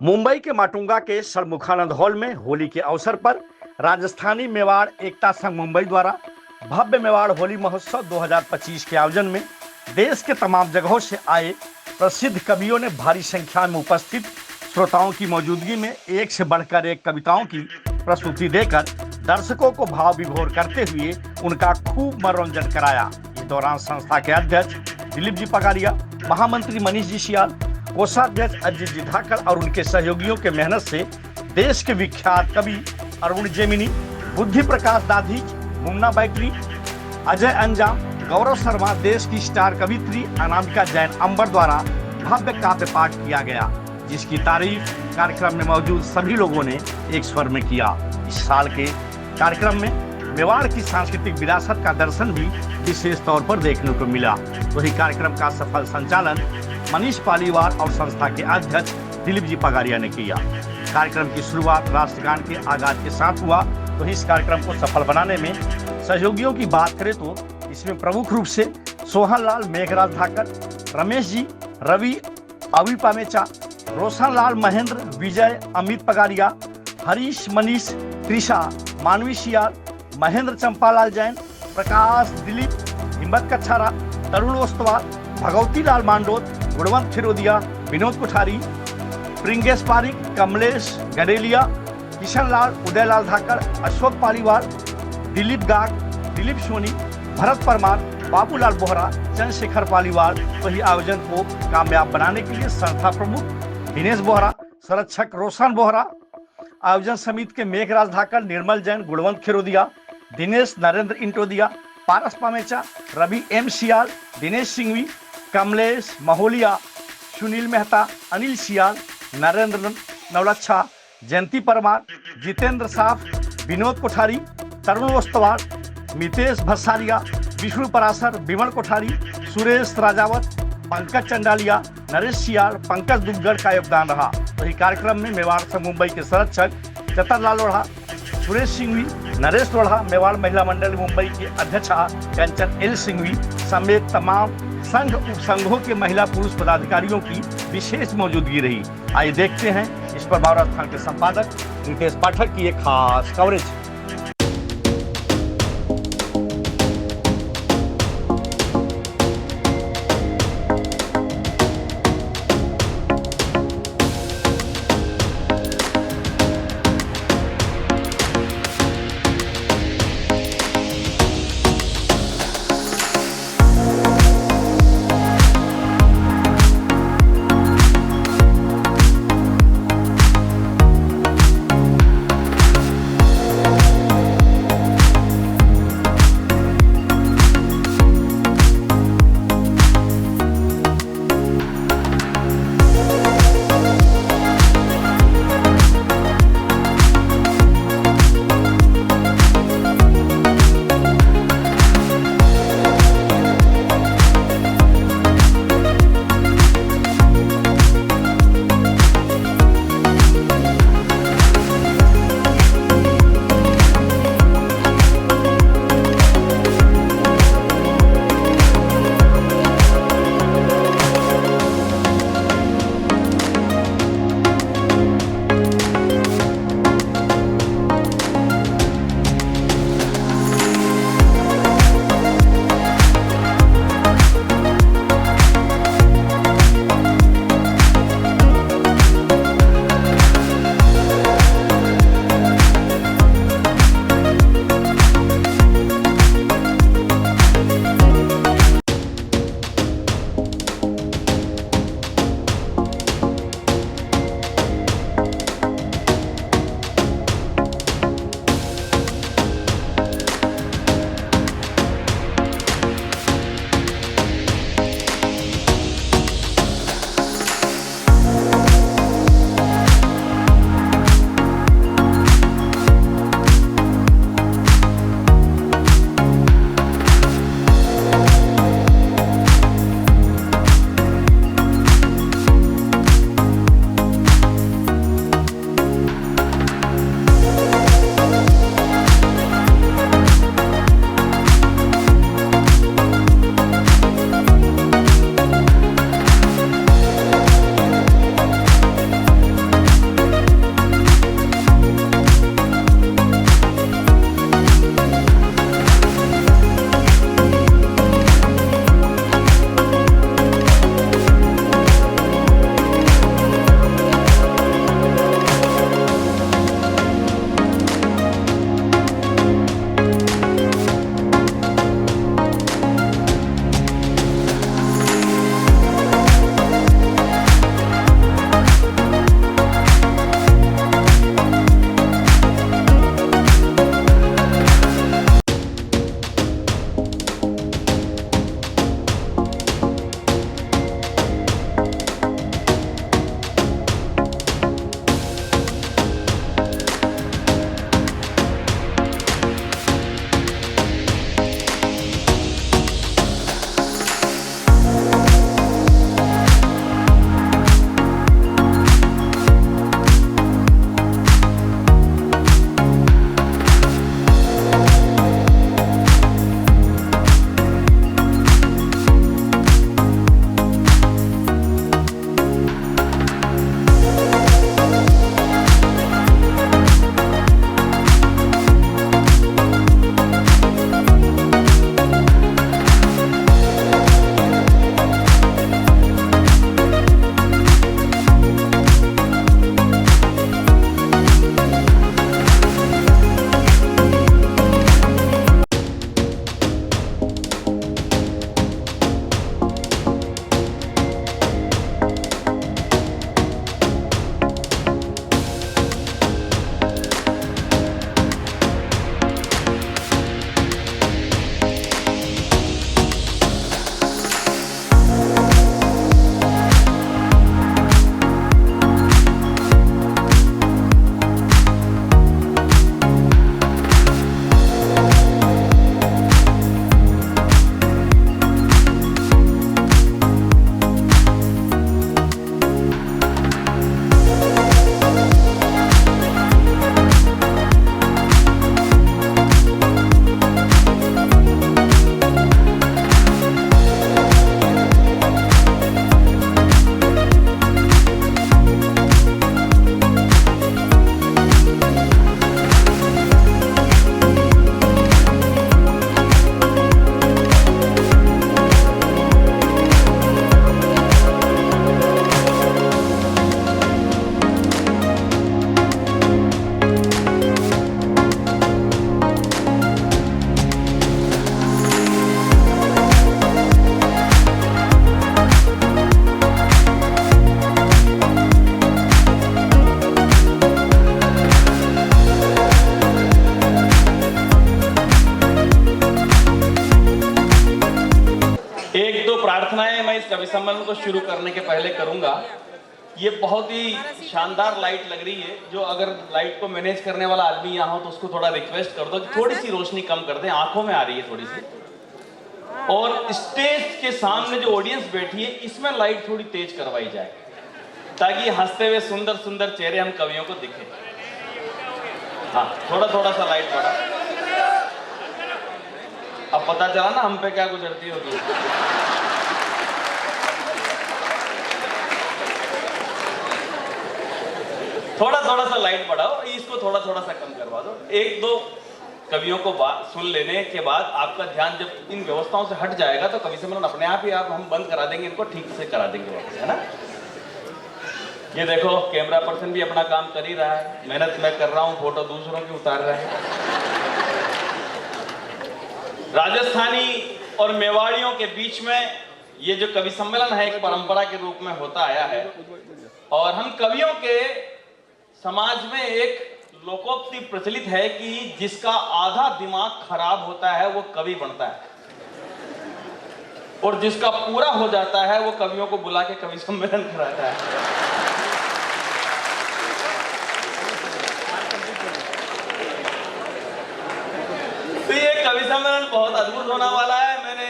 मुंबई के माटुंगा के षणमुखानंद हॉल में होली के अवसर पर राजस्थानी मेवाड़ एकता संघ मुंबई द्वारा भव्य मेवाड़ होली महोत्सव 2025 के आयोजन में देश के तमाम जगहों से आए प्रसिद्ध कवियों ने भारी संख्या में उपस्थित श्रोताओं की मौजूदगी में एक से बढ़कर एक कविताओं की प्रस्तुति देकर दर्शकों को भाव विभोर करते हुए उनका खूब मनोरंजन कराया। इस दौरान संस्था के अध्यक्ष दिलीप जी पगारिया, महामंत्री मनीष जी सियाल, कोषाध्यक्ष अजीत जी धाकड़ और उनके सहयोगियों के मेहनत से देश के विख्यात कवि अरुण जेमिनी, बुद्धि प्रकाश दाधीच, मुन्ना बैटरी, अजय अंजाम, गौरव शर्मा, देश की स्टार कवित्री अनामिका जैन अंबर द्वारा भव्य काव्य पाठ किया गया, जिसकी तारीफ कार्यक्रम में मौजूद सभी लोगों ने एक स्वर में किया। इस साल के कार्यक्रम में मेवाड़ की सांस्कृतिक विरासत का दर्शन भी विशेष तौर पर देखने को मिला। वही कार्यक्रम का सफल संचालन मनीष पालीवाल और संस्था के अध्यक्ष दिलीप जी पगारिया ने किया। कार्यक्रम की शुरुआत राष्ट्रगान के आगाज के साथ हुआ। तो इस कार्यक्रम को सफल बनाने में सहयोगियों की बात करें तो इसमें प्रमुख रूप से सोहन लाल, मेघराज धाकड़, रमेश जी, रवि, अवी पामेचा, रोशन लाल, महेंद्र, विजय, अमित पगारिया, हरीश, मनीष, त्रिशा, मानवी सियाल, महेंद्र चंपालाल जैन, प्रकाश, दिलीप, हिम्मत कच्छारा, तरुण ओस्तवाल, भगवती लाल मांडोत, गुणवंत खिरोदिया, विनोद कुठारी, प्रिंगेश पारिक, कमलेश गडेलिया, किशन लाल, उदयलाल धाकड़, अशोक पालीवाल, दिलीप गाग, दिलीप सोनी, भरत परमार, बाबूलाल बोहरा, चंद्रशेखर पालीवाल। वही आयोजन को कामयाब बनाने के लिए संस्था प्रमुख दिनेश बोहरा, संरक्षक रोशन बोहरा, आयोजन समिति के मेघराज धाकड़, निर्मल जैन, गुणवंत खिरोदिया, दिनेश नरेंद्र इंटोदिया, पारस पामेचा, रवि एम सियाल, दिनेश सिंघवी, कमलेश महोलिया, सुनील मेहता, अनिल सियाल, नरेंद्र नवलच्छा, जयंती परमार, जितेंद्र साफ, विनोद कोठारी, तरुण ओस्तवाल, मितेश भस्सारिया, विष्णु पराशर, विमल कोठारी, सुरेश राजावत, पंकज चंडालिया, नरेश सियाल, पंकज दुग्गड़ का योगदान रहा। वही कार्यक्रम में मेवाड़ संघ मुंबई के संरक्षक चतरलाल लोढ़ा, सुरेश सिंघवी, नरेश लोढ़ा, मेवाड़ महिला मंडल मुंबई की अध्यक्षा कंचन एल सिंघवी समेत तमाम संघ उपसंघों के महिला पुरुष पदाधिकारियों की विशेष मौजूदगी रही। आइए देखते हैं इस पर बावरा स्थान के संपादक रितेश पाठक की एक खास कवरेज। सम्मेलन को शुरू करने के पहले करूंगा, ये बहुत ही शानदार लाइट लग रही है। जो अगर लाइट को मैनेज करने वाला आदमी यहाँ हो तो उसको थोड़ा रिक्वेस्ट कर दो कि थोड़ी सी रोशनी कम कर दें, आंखों में आ रही है थोड़ी सी। और स्टेज के सामने जो ऑडियंस बैठी है इसमें लाइट थोड़ी तेज करवाई जाए ताकि हंसते हुए सुंदर सुंदर चेहरे हम कवियों को दिखे। हाँ, थोड़ा थोड़ा सा लाइट बढ़ा। अब पता चला ना हम पे क्या गुजरती होगी। थोड़ा थोड़ा सा लाइट बढ़ाओ, इसको थोड़ा थोड़ा सा कम करवा दो। एक दो कवियों को बात सुन लेने के बाद आपका ध्यान जब इन व्यवस्थाओं से हट जाएगा तो कवि सम्मेलन अपने आप ही हम बंद करा देंगे, इनको ठीक से करा देंगे वापस, है ना। ये देखो कैमरा पर्सन भी अपना काम कर ही रहा है, मेहनत मैं कर रहा हूं, फोटो दूसरों की उतार रहा है। राजस्थानी और मेवाड़ियों के बीच में ये जो कवि सम्मेलन है एक परंपरा के रूप में होता आया है। और हम कवियों के समाज में एक लोकोक्ति प्रचलित है कि जिसका आधा दिमाग खराब होता है वो कवि बनता है, और जिसका पूरा हो जाता है वो कवियों को बुला के कवि सम्मेलन कराता है। तो ये कवि सम्मेलन बहुत अद्भुत होने वाला है। मैंने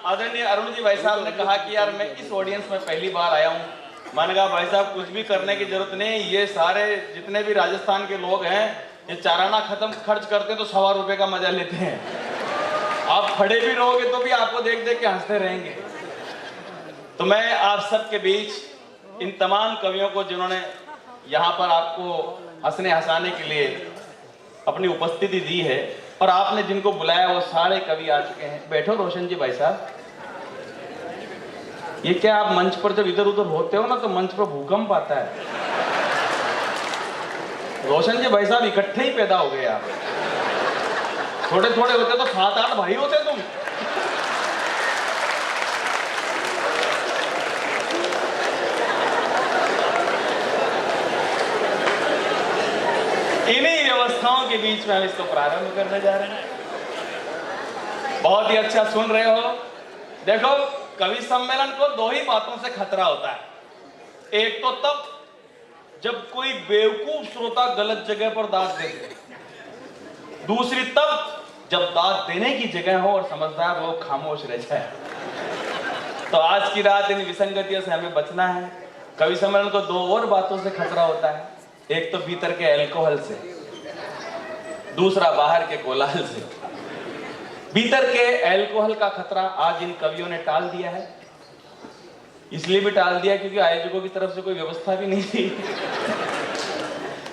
आदरणीय अरुण जी भाई साहब ने कहा कि यार मैं इस ऑडियंस में पहली बार आया हूँ। मैंने कहा भाई साहब कुछ भी करने की जरूरत नहीं, ये सारे जितने भी राजस्थान के लोग हैं ये चाराना खत्म खर्च करते तो ₹100 का मजा लेते हैं। आप खड़े भी रहोगे तो भी आपको देख देख के हंसते रहेंगे। तो मैं आप सबके बीच इन तमाम कवियों को जिन्होंने यहाँ पर आपको हंसने हंसाने के लिए अपनी उपस्थिति दी है और आपने जिनको बुलाया वो सारे कवि आ चुके हैं। बैठो रोशन जी भाई साहब। ये क्या आप मंच पर जब इधर उधर होते हो ना तो मंच पर भूकंप आता है। रोशन जी भाई साहब इकट्ठे ही पैदा हो गए आप। थोड़े थोड़े होते तो 7-8 भाई होते तुम। इन्हीं व्यवस्थाओं के बीच में हम इसको प्रारंभ करने जा रहे हैं। बहुत ही अच्छा सुन रहे हो। देखो कवि सम्मेलन को दो ही बातों से खतरा होता है। एक तो तब जब कोई बेवकूफ श्रोता गलत जगह पर दाद दे, दूसरी तब जब दाद देने की जगह हो और समझदार लोग खामोश रह जाए। तो आज की रात इन विसंगतियों से हमें बचना है। कवि सम्मेलन को दो और बातों से खतरा होता है। एक तो भीतर के अल्कोहल से, दूसरा बाहर के कोलाहल से। भीतर के अल्कोहल का खतरा आज इन कवियों ने टाल दिया है। इसलिए भी टाल दिया क्योंकि आयोजकों की तरफ से कोई व्यवस्था भी नहीं थी।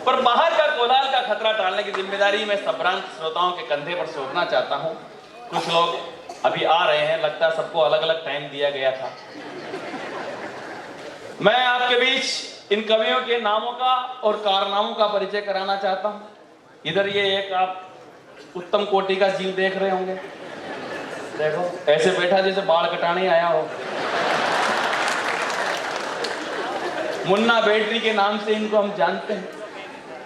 पर बाहर का कोलाहल का खतरा टालने की जिम्मेदारी मैं संभ्रांत श्रोताओं के कंधे पर सौंपना चाहता हूं। कुछ लोग अभी आ रहे हैं, लगता है सबको अलग अलग टाइम दिया गया था। मैं आपके बीच इन कवियों के नामों का और कारनामों का परिचय कराना चाहता हूं। इधर ये एक आप उत्तम कोटि का जीव देख रहे होंगे। देखो ऐसे बैठा जैसे बाल कटाने आया हो। मुन्ना बैटरी के नाम से इनको हम जानते हैं।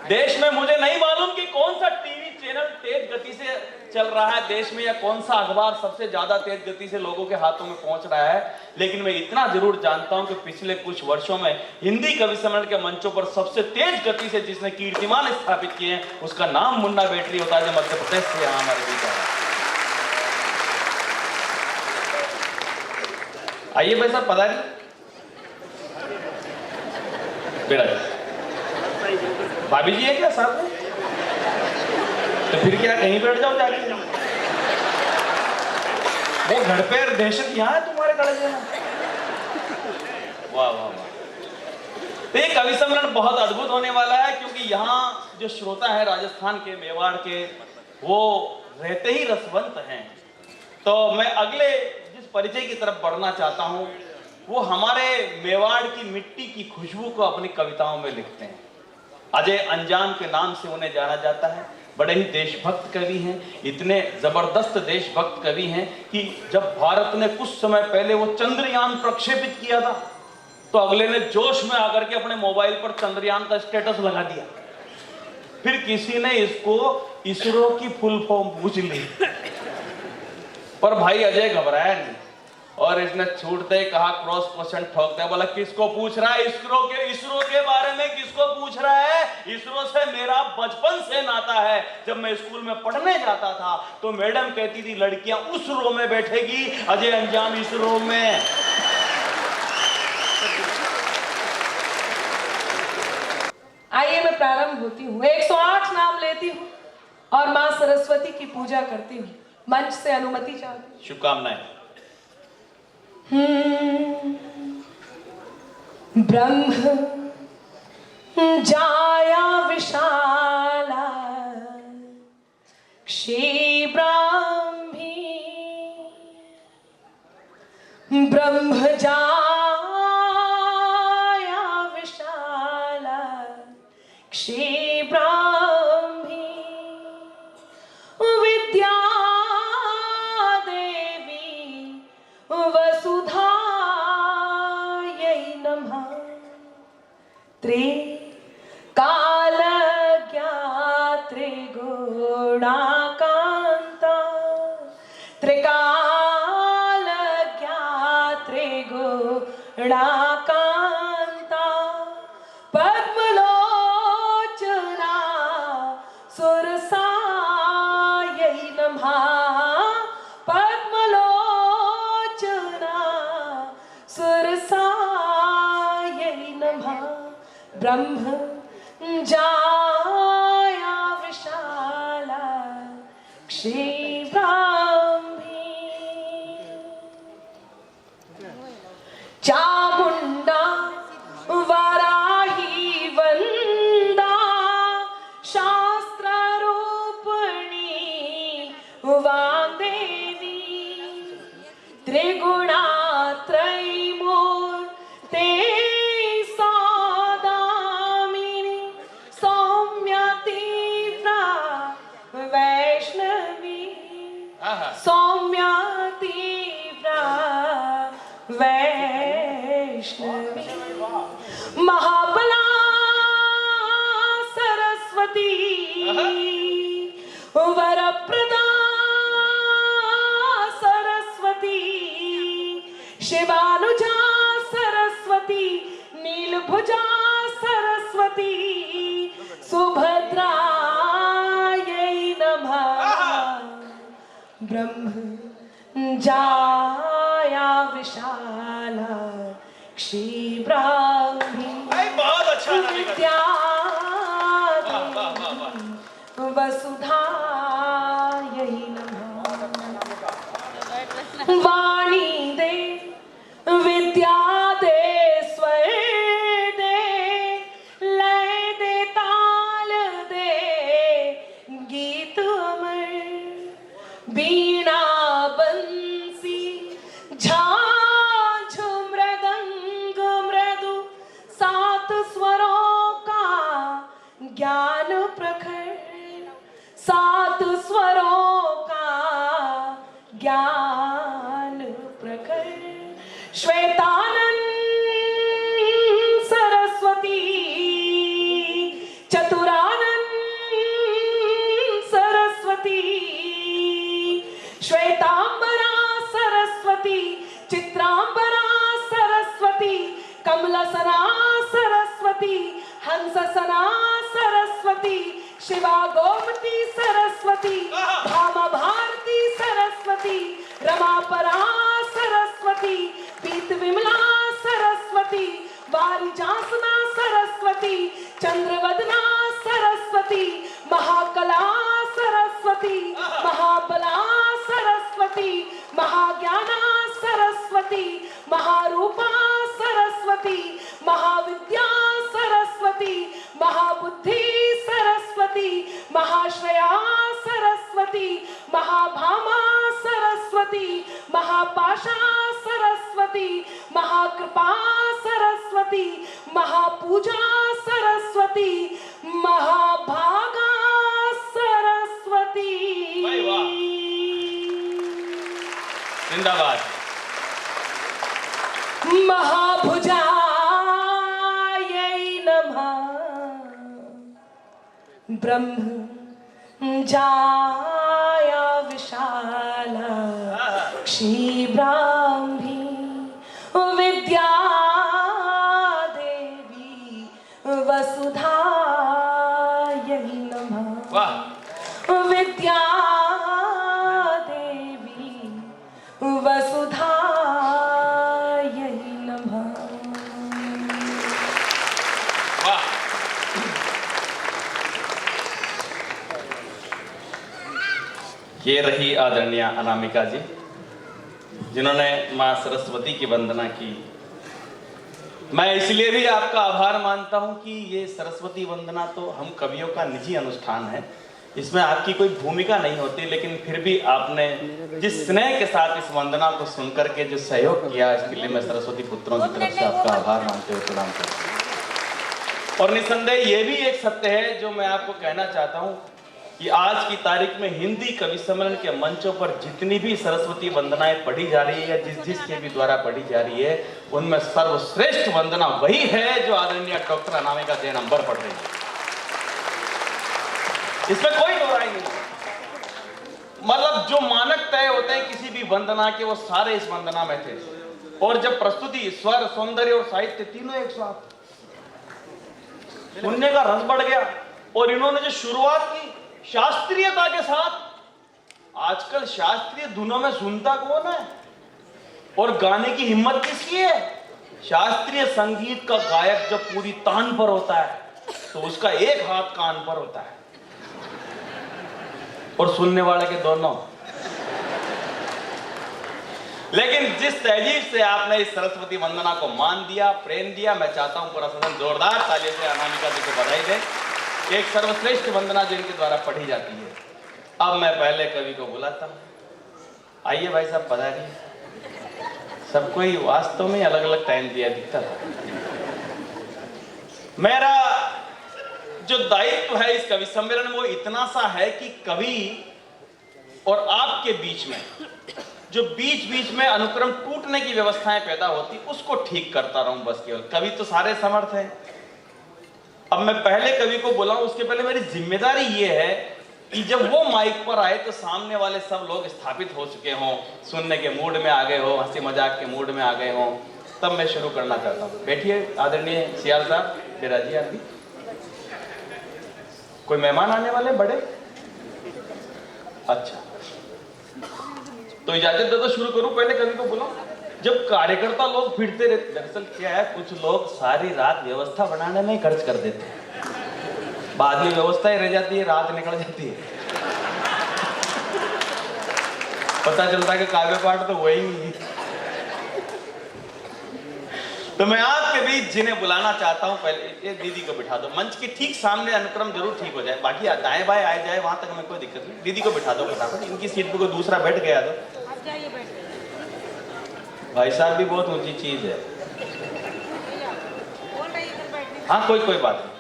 देश में मुझे नहीं मालूम कि कौन सा टीवी चैनल तेज गति से चल रहा है देश में, या कौन सा अखबार सबसे ज्यादा तेज गति से लोगों के हाथों में पहुंच रहा है, लेकिन मैं इतना जरूर जानता हूं कि पिछले कुछ वर्षों में हिंदी कवि सम्मेलन के मंचों पर सबसे तेज गति से जिसने कीर्तिमान स्थापित किए हैं उसका नाम मुन्ना बैटरी होता है, जो मध्य प्रदेश से यहाँ हमारे बीच है। आइए भाई साहब पता नहीं भाभी जी है क्या साथ में? तो फिर क्या कहीं बैठ जाओ जाके। वो घर पे दहशत यहाँ है तुम्हारे कलेजे में। वाह वाह वाह। तो ये कवि सम्मेलन बहुत अद्भुत होने वाला है क्योंकि यहाँ जो श्रोता है राजस्थान के, मेवाड़ के, वो रहते ही रसवंत हैं। तो मैं अगले जिस परिचय की तरफ बढ़ना चाहता हूँ वो हमारे मेवाड़ की मिट्टी की खुशबू को अपनी कविताओं में लिखते हैं। अजय अंजान के नाम से उन्हें जाना जाता है। बड़े ही देशभक्त कवि हैं। इतने जबरदस्त देशभक्त कवि हैं कि जब भारत ने कुछ समय पहले वो चंद्रयान प्रक्षेपित किया था तो अगले ने जोश में आकर के अपने मोबाइल पर चंद्रयान का स्टेटस लगा दिया। फिर किसी ने इसको इसरो की फुल फॉर्म पूछ ली, पर भाई अजय घबराया नहीं और इसने छूटते ही कहा क्रॉस क्वेश्चन ठोक दिया, बोला किसको पूछ रहा है? इसरो के बारे में किसको पूछ रहा है? इसरो से मेरा बचपन से नाता है। जब मैं स्कूल में पढ़ने जाता था तो मैडम कहती थी लड़कियां उस रो में बैठेगी, अजय अंजाम इस रो में। आइए मैं प्रारंभ होती हूँ, 108 नाम लेती हूँ और माँ सरस्वती की पूजा करती हूँ। मंच से अनुमति चाहती हूँ। शुभकामनाएं। ब्रह्म जाया विशाला क्षीब्राह्मी, ब्रह्म जाया विशाला क्षीब्राह्मी, विद्या देवी वसुधायै नमः, त्रिकालज्ञात्री गुणाकान्ता, त्रिकालज्ञात्री गुणाकान्ता, पद्मलोचना सुरसायै नमः, पद्मलोचना सुरसायै नमः, ब्रह्म जाया विशाला क्षीब्राह्मी, चामुण्डा वराही वन्दा, शास्त्ररूपिणी वाग्देवी, त्रिगुणात्रयीमूर्ते सौदामिनी, सौम्या तीव्रा वैष्णवी, सौम्या तीव्रा वैष्णवी, महाबला सरस्वती, वरप्रदा सरस्वती, शिवानुजा सरस्वती, नीलभुजा सरस्वती, सुभद्रायै नमः, ब्रह्म जाया विशाला क्षीब्राह्मी, बहुत अच्छा विद्या वसुधायै नमः, वाणी दे विद्या दे स्वर दे, लय दे ताल दे गीत अमर, बीणा बंसी झांझ मृदंग मृदु, सात स्वरों का ज्ञान प्रखर, सात स्वरों का ज्ञान प्रखर, श्वेतानंद सरस्वती, चतुरानंद सरस्वती, श्वेतांबरा सरस्वती, चित्रांबरा सरस्वती, कमलसना सरस्वती, हंससना सरस्वती, शिवा गोमती सरस्वती, भामा भारती सरस्वती, रमापरा सरस्वती, पीत विमला सरस्वती, वारिजासना सरस्वती, चंद्रवदना सरस्वती, महाकला सरस्वती, महाबला सरस्वती, महाज्ञाना सरस्वती, महारूपा सरस्वती, महाविद्या सरस्वती, महाबुद्धि सरस्वती, महाश्रया सरस्वती, महाभामा सरस्वती, महापाशा सरस्वती, महाकृपा सरस्वती, महापूजा सरस्वती, महाभागा सरस्वती। भाई वाह, जिंदाबाद। महाभुजायै नमः, ब्रह्म जाया विशाला क्षीब्राह्मी, वसुधायै नमः। वाह। विद्या देवी वसुधायै नमः। वाह। ये रही आदरणीय अनामिका जी, जिन्होंने मां सरस्वती की वंदना की। मैं इसलिए भी आपका आभार मानता हूं कि ये सरस्वती वंदना तो हम कवियों का निजी अनुष्ठान है, इसमें आपकी कोई भूमिका नहीं होती, लेकिन फिर भी आपने जिस स्नेह के साथ इस वंदना को सुनकर के जो सहयोग किया, इसके लिए मैं सरस्वती पुत्रों की तरफ से आपका आभार मानते हुए प्रणाम करता हूं। और निसंदेह ये भी एक सत्य है जो मैं आपको कहना चाहता हूं कि आज की तारीख में हिंदी कवि सम्मेलन के मंचों पर जितनी भी सरस्वती वंदनाएं पढ़ी जा रही है, जिसके भी द्वारा पढ़ी जा रही है, उनमें सर्वश्रेष्ठ वंदना वही है जो आदरणीय डॉक्टर अनामिका जैन अंबर पढ़ रही है। इसमें कोई दो राय नहीं। मतलब जो मानक तय होते हैं किसी भी वंदना के, वो सारे इस वंदना में थे। और जब प्रस्तुति, स्वर, सौंदर्य और साहित्य तीनों एक साथ, सुनने का रस बढ़ गया। और इन्होंने जो शुरुआत की शास्त्रीयता के साथ, आजकल शास्त्रीय धुनों में सुनता कौन है और गाने की हिम्मत किसकी है? शास्त्रीय संगीत का गायक जब पूरी तान पर होता है तो उसका एक हाथ कान पर होता है और सुनने वाले के दोनों। लेकिन जिस तहजीब से आपने इस सरस्वती वंदना को मान दिया, प्रेम दिया, मैं चाहता हूं पूरा सदन जोरदार ताली से अनामिका जी को बधाई दे। एक सर्वश्रेष्ठ वंदना जो इनके द्वारा पढ़ी जाती है। अब मैं पहले कवि को बुलाता हूं। आइए भाई साहब, पधारिए। सबको ही वास्तव में अलग अलग टाइम दिया दिखता था। मेरा जो दायित्व है इस कवि सम्मेलन में वो इतना सा है कि कवि और आपके बीच में जो बीच बीच में अनुक्रम टूटने की व्यवस्थाएं पैदा होती, उसको ठीक करता रहूं बस। केवल कवि तो सारे समर्थ हैं। अब मैं पहले कवि को बुलाऊं, उसके पहले मेरी जिम्मेदारी ये है कि जब वो माइक पर आए तो सामने वाले सब लोग स्थापित हो चुके हों, सुनने के मूड में आ गए हो, हंसी मजाक के मूड में आ गए हों, तब मैं शुरू करना चाहता हूं। बैठिए आदरणीय सियाल साहब, बिराजी आप भी। कोई मेहमान आने वाले बड़े? अच्छा, तो इजाजत दे तो शुरू करूं। पहले कवि को बुलाऊं। जब कार्यकर्ता लोग फिरते रहते, दरअसल क्या है, कुछ लोग सारी रात व्यवस्था बनाने में खर्च कर देते हैं, बाद में व्यवस्था ही रह जाती है, रात निकल जाती है। पता चलता है कि काव्य पाठ तो वही नहीं। तो मैं आपके बीच जिन्हें बुलाना चाहता हूं, पहले ये दीदी को बिठा दो। मंच के ठीक सामने अनुक्रम जरूर ठीक हो जाए, बाकी दाएं बाएं आए जाए वहां तक हमें कोई दिक्कत नहीं। दीदी को बिठा दो फटाफट, इनकी सीट पे कोई दूसरा बैठ गया तो। भाई साहब भी बहुत ऊंची चीज है। हाँ, कोई बात नहीं।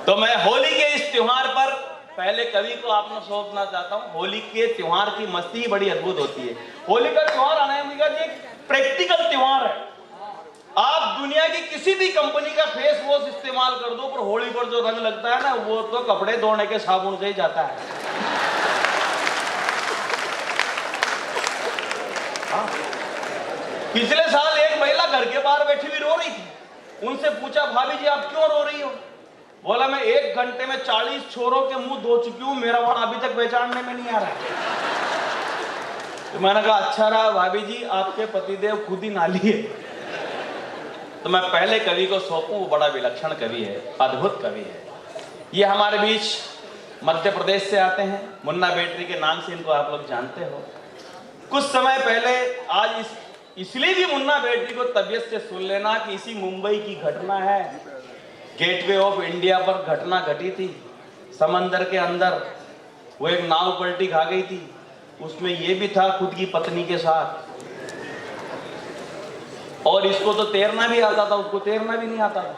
तो मैं होली के इस त्योहार पर पहले कवि को आपने सौंपना चाहता हूं। होली के त्योहार की मस्ती ही बड़ी अद्भुत होती है। होली का त्योहार अनामिका जी एक प्रैक्टिकल त्योहार है। आप दुनिया की किसी भी कंपनी का फेस वॉश इस्तेमाल कर दो, पर होली पर जो रंग लगता है ना, वो तो कपड़े धोने के साबुन से ही जाता है। पिछले साल एक महिला घर के बाहर बैठी हुई रो रही थी। उनसे पूछा, भाभी जी आप क्यों रो रही हो? बोला, मैं 1 घंटे में 40 छोरों के मुंह धो चुकी हूं, मेरा वाण अभी तक पहचानने में नहीं आ रहा है। तो मैंने कहा, अच्छा रहा भाभी जी, आपके पतिदेव खुद ही नाली है। तो मैं पहले कवि को सौंपूं, वो बड़ा विलक्षण कवि है, अद्भुत कवि है। ये हमारे बीच मध्य प्रदेश से आते हैं, मुन्ना बेटरी के नाम से इनको आप लोग जानते हो। कुछ समय पहले, आज इसलिए भी मुन्ना बेटरी को तबीयत से सुन लेना कि इसी मुंबई की घटना है। गेटवे ऑफ इंडिया पर घटना घटी थी। समंदर के अंदर वो एक नाव पलटी खा गई थी, उसमें ये भी था खुद की पत्नी के साथ। और इसको तो तैरना भी आता था, उसको तैरना भी नहीं आता था।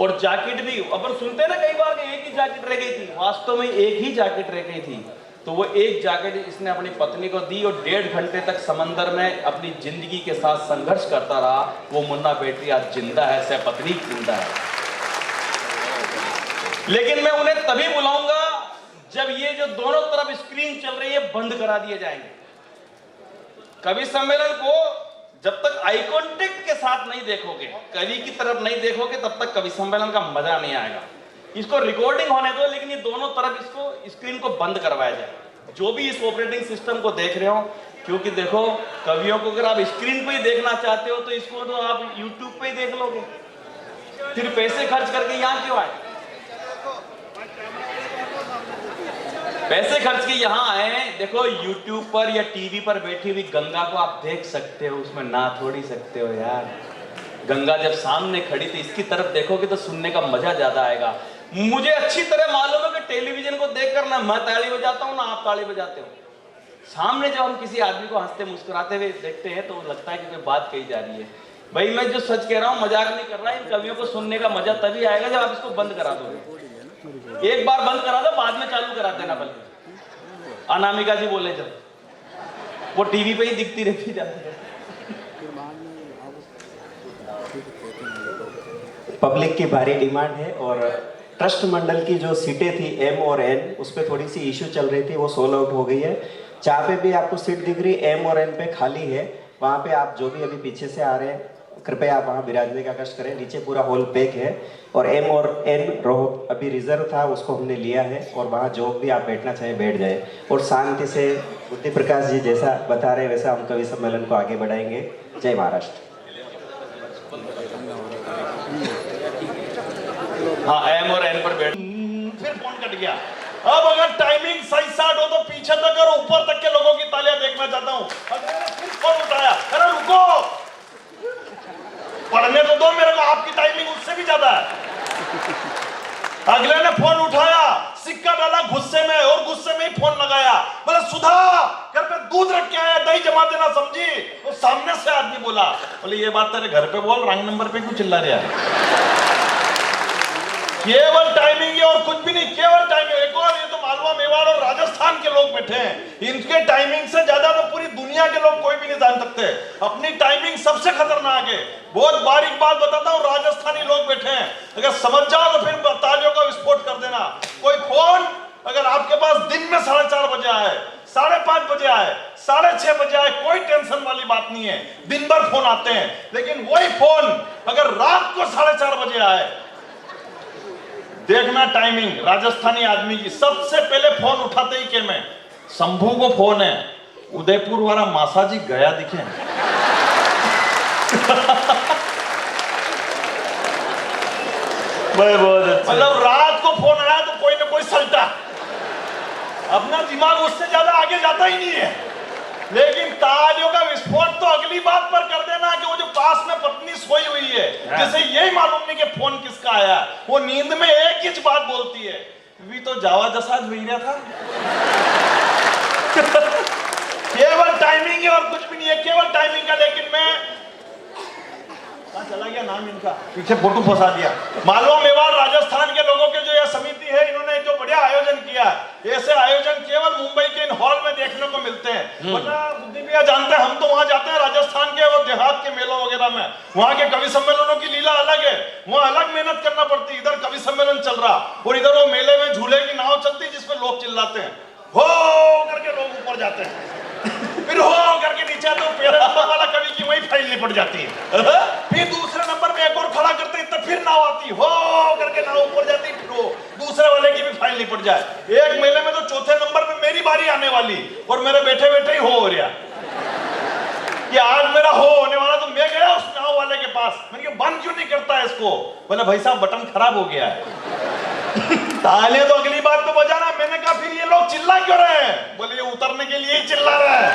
और जैकेट भी, अपन सुनते ना कई बार कि एक ही जैकेट रह गई थी, वास्तव में एक ही जैकेट रह गई थी। तो वो एक जैकेट इसने अपनी पत्नी को दी और 1.5 घंटे तक समंदर में अपनी जिंदगी के साथ संघर्ष करता रहा। वो मुन्ना बेटरी आज जिंदा है, सपत्नी जिंदा है। लेकिन मैं उन्हें तभी बुलाऊंगा जब ये जो दोनों तरफ स्क्रीन चल रही है बंद करा दिए जाएंगे। कवि सम्मेलन को जब तक आई कांटेक्ट के साथ नहीं देखोगे, कवि की तरफ नहीं देखोगे, तब तक कवि सम्मेलन का मजा नहीं आएगा। इसको रिकॉर्डिंग होने दो, लेकिन ये दोनों तरफ इसको स्क्रीन को बंद करवाया जाए, जो भी इस ऑपरेटिंग सिस्टम को देख रहे हो। क्योंकि देखो, कवियों को अगर आप स्क्रीन पे ही देखना चाहते हो तो इसको तो आप यूट्यूब पे ही देख लोगे, फिर पैसे खर्च करके यहाँ क्यों आए? पैसे खर्च के यहाँ आए। देखो, यूट्यूब पर या टीवी पर बैठी हुई गंगा को आप देख सकते हो, उसमें ना थोड़ी सकते हो यार। गंगा जब सामने खड़ी थी, इसकी तरफ देखोगे तो सुनने का मजा ज्यादा आएगा। मुझे अच्छी तरह मालूम है कि टेलीविजन को देखकर ना मैं ताली बजाता हूँ ना आप ताली बजाते हो। सामने जब हम किसी आदमी को हंसते मुस्कुराते हुए देखते हैं तो लगता है कि कोई बात कही जा रही है। भाई मैं जो सच कह रहा हूँ, मजाक नहीं कर रहा। इन कवियों को सुनने का मजा तभी आएगा जब आप इसको बंद करा दोगे। एक बार बंद करा दो, बाद में चालू करा देना। बल्कि अनामिका जी बोले जब, वो टीवी पे ही दिखती रहती जाती है। पब्लिक की भारी डिमांड है और ट्रस्ट मंडल की जो सीटें थी M और N, उस पर थोड़ी सी इश्यू चल रही थी, वो सोल्व आउट हो गई है। जहाँ पे भी आपको सीट दिख रही M और N पे खाली है, वहाँ पे आप जो भी अभी पीछे से आ रहे हैं, कृपया आप वहाँ बिराजने का कष्ट करें। नीचे पूरा हॉल पैक है और M और N रो अभी रिजर्व था, उसको हमने लिया है और वहाँ जो भी आप बैठना चाहें बैठ जाए और शांति से बुद्धि प्रकाश जी जैसा बता रहे वैसा हम कवि सम्मेलन को आगे बढ़ाएंगे। जय महाराष्ट्र। हाँ, M और N पर बैठ। फिर फोन कट गया। अब अगर टाइमिंग सही साठ हो तो पीछे तक और ऊपर तक के लोगों की तालियां देखना चाहता हूं। फिर फोन उठाया, अरे रुको, पढ़ने तो दो मेरे को, आपकी टाइमिंग उससे भी ज्यादा है। अगले ने फोन उठाया, सिक्का डाला गुस्से में और गुस्से में ही फोन लगाया। बोले सुधा, घर पे दूध रख के आया, दही जमा देना समझी। तो सामने से आदमी बोला, बोले ये बात तेरे घर पे बोल, रंग नंबर पे क्यों चिल्ला रहा है? केवल टाइमिंग है और कुछ भी नहीं, केवल टाइमिंग। एक और, ये तो मालवा, मेवाड़ और राजस्थान के लोग बैठे हैं, इनके टाइमिंग से ज्यादा तो पूरी दुनिया के लोग कोई भी नहीं जान सकते। अपनी टाइमिंग सबसे खतरनाक है। बहुत बारीक बात बताता हूँ, राजस्थानी लोग बैठे हैं, अगर समझ जाओ तो फिर तालियों का विस्फोट कर देना। कोई फोन अगर आपके पास दिन में 4:30 बजे आए, 5:30 बजे आए, 6:30 बजे आए, कोई टेंशन वाली बात नहीं है। दिन भर फोन आते हैं, लेकिन वही फोन अगर रात को 4:30 बजे आए, देखना टाइमिंग राजस्थानी आदमी की। सबसे पहले फोन उठाते ही के मैं, शंभू को फोन है, उदयपुर वाला मासा जी गया दिखे। मतलब रात को फोन आया तो कोई ना कोई सल्टा। अपना दिमाग उससे ज्यादा आगे जाता ही नहीं है। लेकिन तालियों का विस्फोट तो अगली बात पर कर देना कि वो जो पास में पत्नी सोई हुई है, जैसे यही मालूम नहीं कि फोन किसका आया, वो नींद में एक ही बात बोलती है, भी तो जावा जसाज हुई रहा था। केवल टाइमिंग है और कुछ भी नहीं है, केवल टाइमिंग का। लेकिन मैं चला गया नाम इनका, पीछे फोटो फंसा दिया। मालवा, मेवाड़, राजस्थान के लोगों के जो यह समिति है, इन्होंने जो बढ़िया आयोजन किया है। ऐसे आयोजन केवल मुंबई के इन हॉल में देखने को मिलते हैं। वरना बुद्धि भैया जानते हैं, हम तो वहां जाते हैं राजस्थान के और देहात के मेलों वगैरह में, वहां के कवि सम्मेलनों की लीला अलग है। वहां अलग मेहनत करना पड़ती है। इधर कवि सम्मेलन चल रहा और इधर वो मेले में झूले की नाव चलती है जिसपे लोग चिल्लाते हैं, हो करके लोग ऊपर जाते हैं, फिर हो करके नीचे तो पहले नंबर वाला कवि की वही फाइल निपट जाती है। फिर दूसरे नंबर में एक और खड़ा करते हैं, तब फिर नाव आती, हो करके नाव ऊपर जाती, फिर वो दूसरे वाले की भी फाइल निपट जाए। एक मेले में तो चौथे नंबर पे मेरी बारी आने वाली और मेरे बैठे बैठे ही हो रहा कि आज मेरा हो होने वाला। तो मैं गया उस नाव वाले के पास, मैंने कहा बंद क्यों नहीं करता है इसको? बोले भाई साहब बटन खराब हो गया है। तालियां तो अगली बात तो बजाना। मैंने कहा फिर ये लोग चिल्ला क्यों रहे हैं? बोले ये उतरने के लिए ही चिल्ला रहे हैं।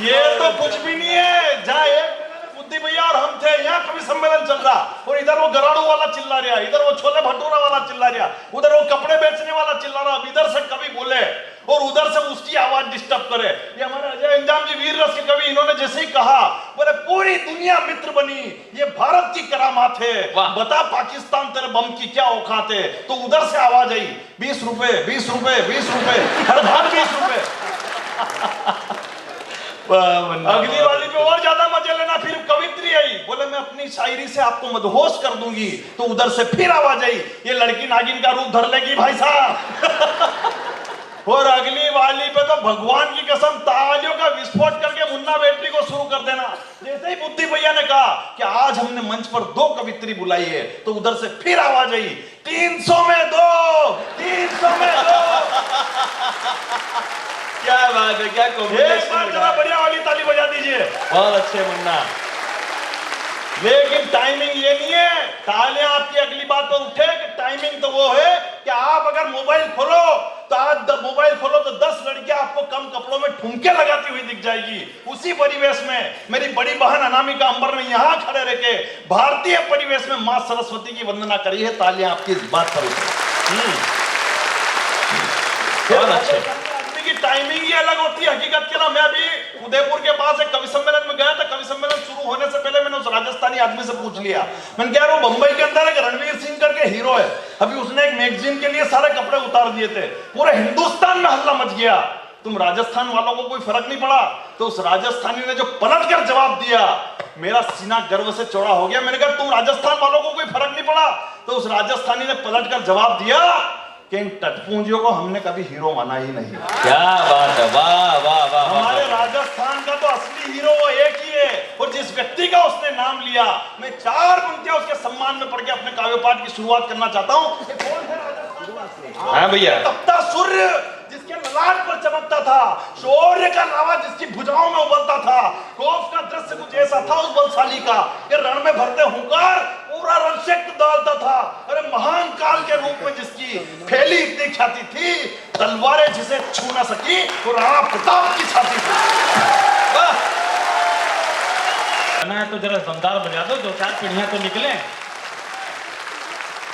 ये तो कुछ भी नहीं है। जहाँ एक बुद्धि भैया और हम थे, यहाँ कवि सम्मेलन चल रहा और इधर वो गराड़ू वाला चिल्ला रहा, इधर वो छोले भटूरा वाला चिल्ला रहा, उधर वो कपड़े बेचने वाला चिल्ला रहा। इधर से कवि बोले और उधर से उसकी आवाज डिस्टर्ब करे। ये हमारे अजय इंजाम जी वीर रस के कवि, इन्होंने जैसे ही कहा, बोले पूरी दुनिया मित्र बनी, ये भारत की करामात है, बता पाकिस्तान तेरे बम की क्या औकात है। तो उधर से आवाज आई, 20 रुपए 20 रुपए 20 रुपए, हर भाग 20 रुपए। अगली वाली पे और ज्यादा मजे लेना। फिर कवित्री आई, बोले मैं अपनी शायरी से आपको मदहोश कर दूंगी। तो उधर से फिर आवाज आई, ये लड़की नागिन का रूप धर लेगी भाई साहब। और अगली वाली पे तो भगवान की कसम तालियों का विस्फोट करके मुन्ना बैटरी को शुरू कर देना। जैसे ही बुद्धि भैया ने कहा कि आज हमने मंच पर 2 कवित्री बुलाई है, तो उधर से फिर आवाज आई 300 में 2, 300 में 2। क्या बात है, क्या एक कॉम्बिनेशन बार जरा बढ़िया वाली ताली बजा दीजिए। बहुत अच्छे मुन्ना। लेकिन टाइमिंग ये नहीं है, तालियां आपकी अगली बात पर उठे कि टाइमिंग तो वो है कि आप अगर मोबाइल खोलो तो आज मोबाइल खोलो तो 10 लड़कियां आपको कम कपड़ों में ठुमके लगाती हुई दिख जाएगी। उसी परिवेश में मेरी बड़ी बहन अनामिका अंबर ने यहां खड़े रह के भारतीय परिवेश में मां सरस्वती की वंदना करी है। तालियां आपकी इस बात पर उठे। बहुत अच्छे। की टाइमिंग ही अलग होती है। हकीकत के ना, मैं अभी उदयपुर के पास एक कवि सम्मेलन में गया था। कवि सम्मेलन शुरू होने से पहले मैंने उस राजस्थानी आदमी से पूछ लिया, मैंने कहा वो बंबई के अंदर एक रणवीर सिंह करके हीरो है, अभी उसने एक मैगजीन के लिए सारे कपड़े उतार दिए थे, पूरे हिंदुस्तान में हल्ला मच गया, तुम राजस्थान वालों को कोई फर्क नहीं पड़ा? तो उस राजस्थानी ने जो पलट कर जवाब दिया, मेरा सीना गर्व से चौड़ा हो गया। मैंने कहा तुम राजस्थान वालों को कोई फर्क नहीं पड़ा? तो उस राजस्थानी ने पलट कर जवाब दिया कि इन टटपूंजियों को हमने कभी हीरो माना ही नहीं। क्या बात है, वाह वाह वाह। हमारे राजस्थान का तो असली हीरो वो एक ही है, और जिस व्यक्ति का उसने नाम लिया, मैं 4 पंक्तियां उसके सम्मान में पढ़ के अपने काव्य पाठ की शुरुआत करना चाहता हूं। कौन है राजस्थान? हाँ भैया। तपता सूर्य जिसके ललाट पर चमकता था, शौर्य का लावा जिसकी भुजाओं में उबलता था, खौफ का दृश्य कुछ ऐसा था उस बलशाली का कि रण में भरते हुंकार पूरा रणशक्त डालता था। अरे महान काल के रूप में जिसकी फैली इतनी ख्याति थी, तलवारें जिसे छू ना सकी, और राणा प्रताप की छाती थी। तो जरा दमदार बजा दो, 2-4 पीढ़ियां तो निकले।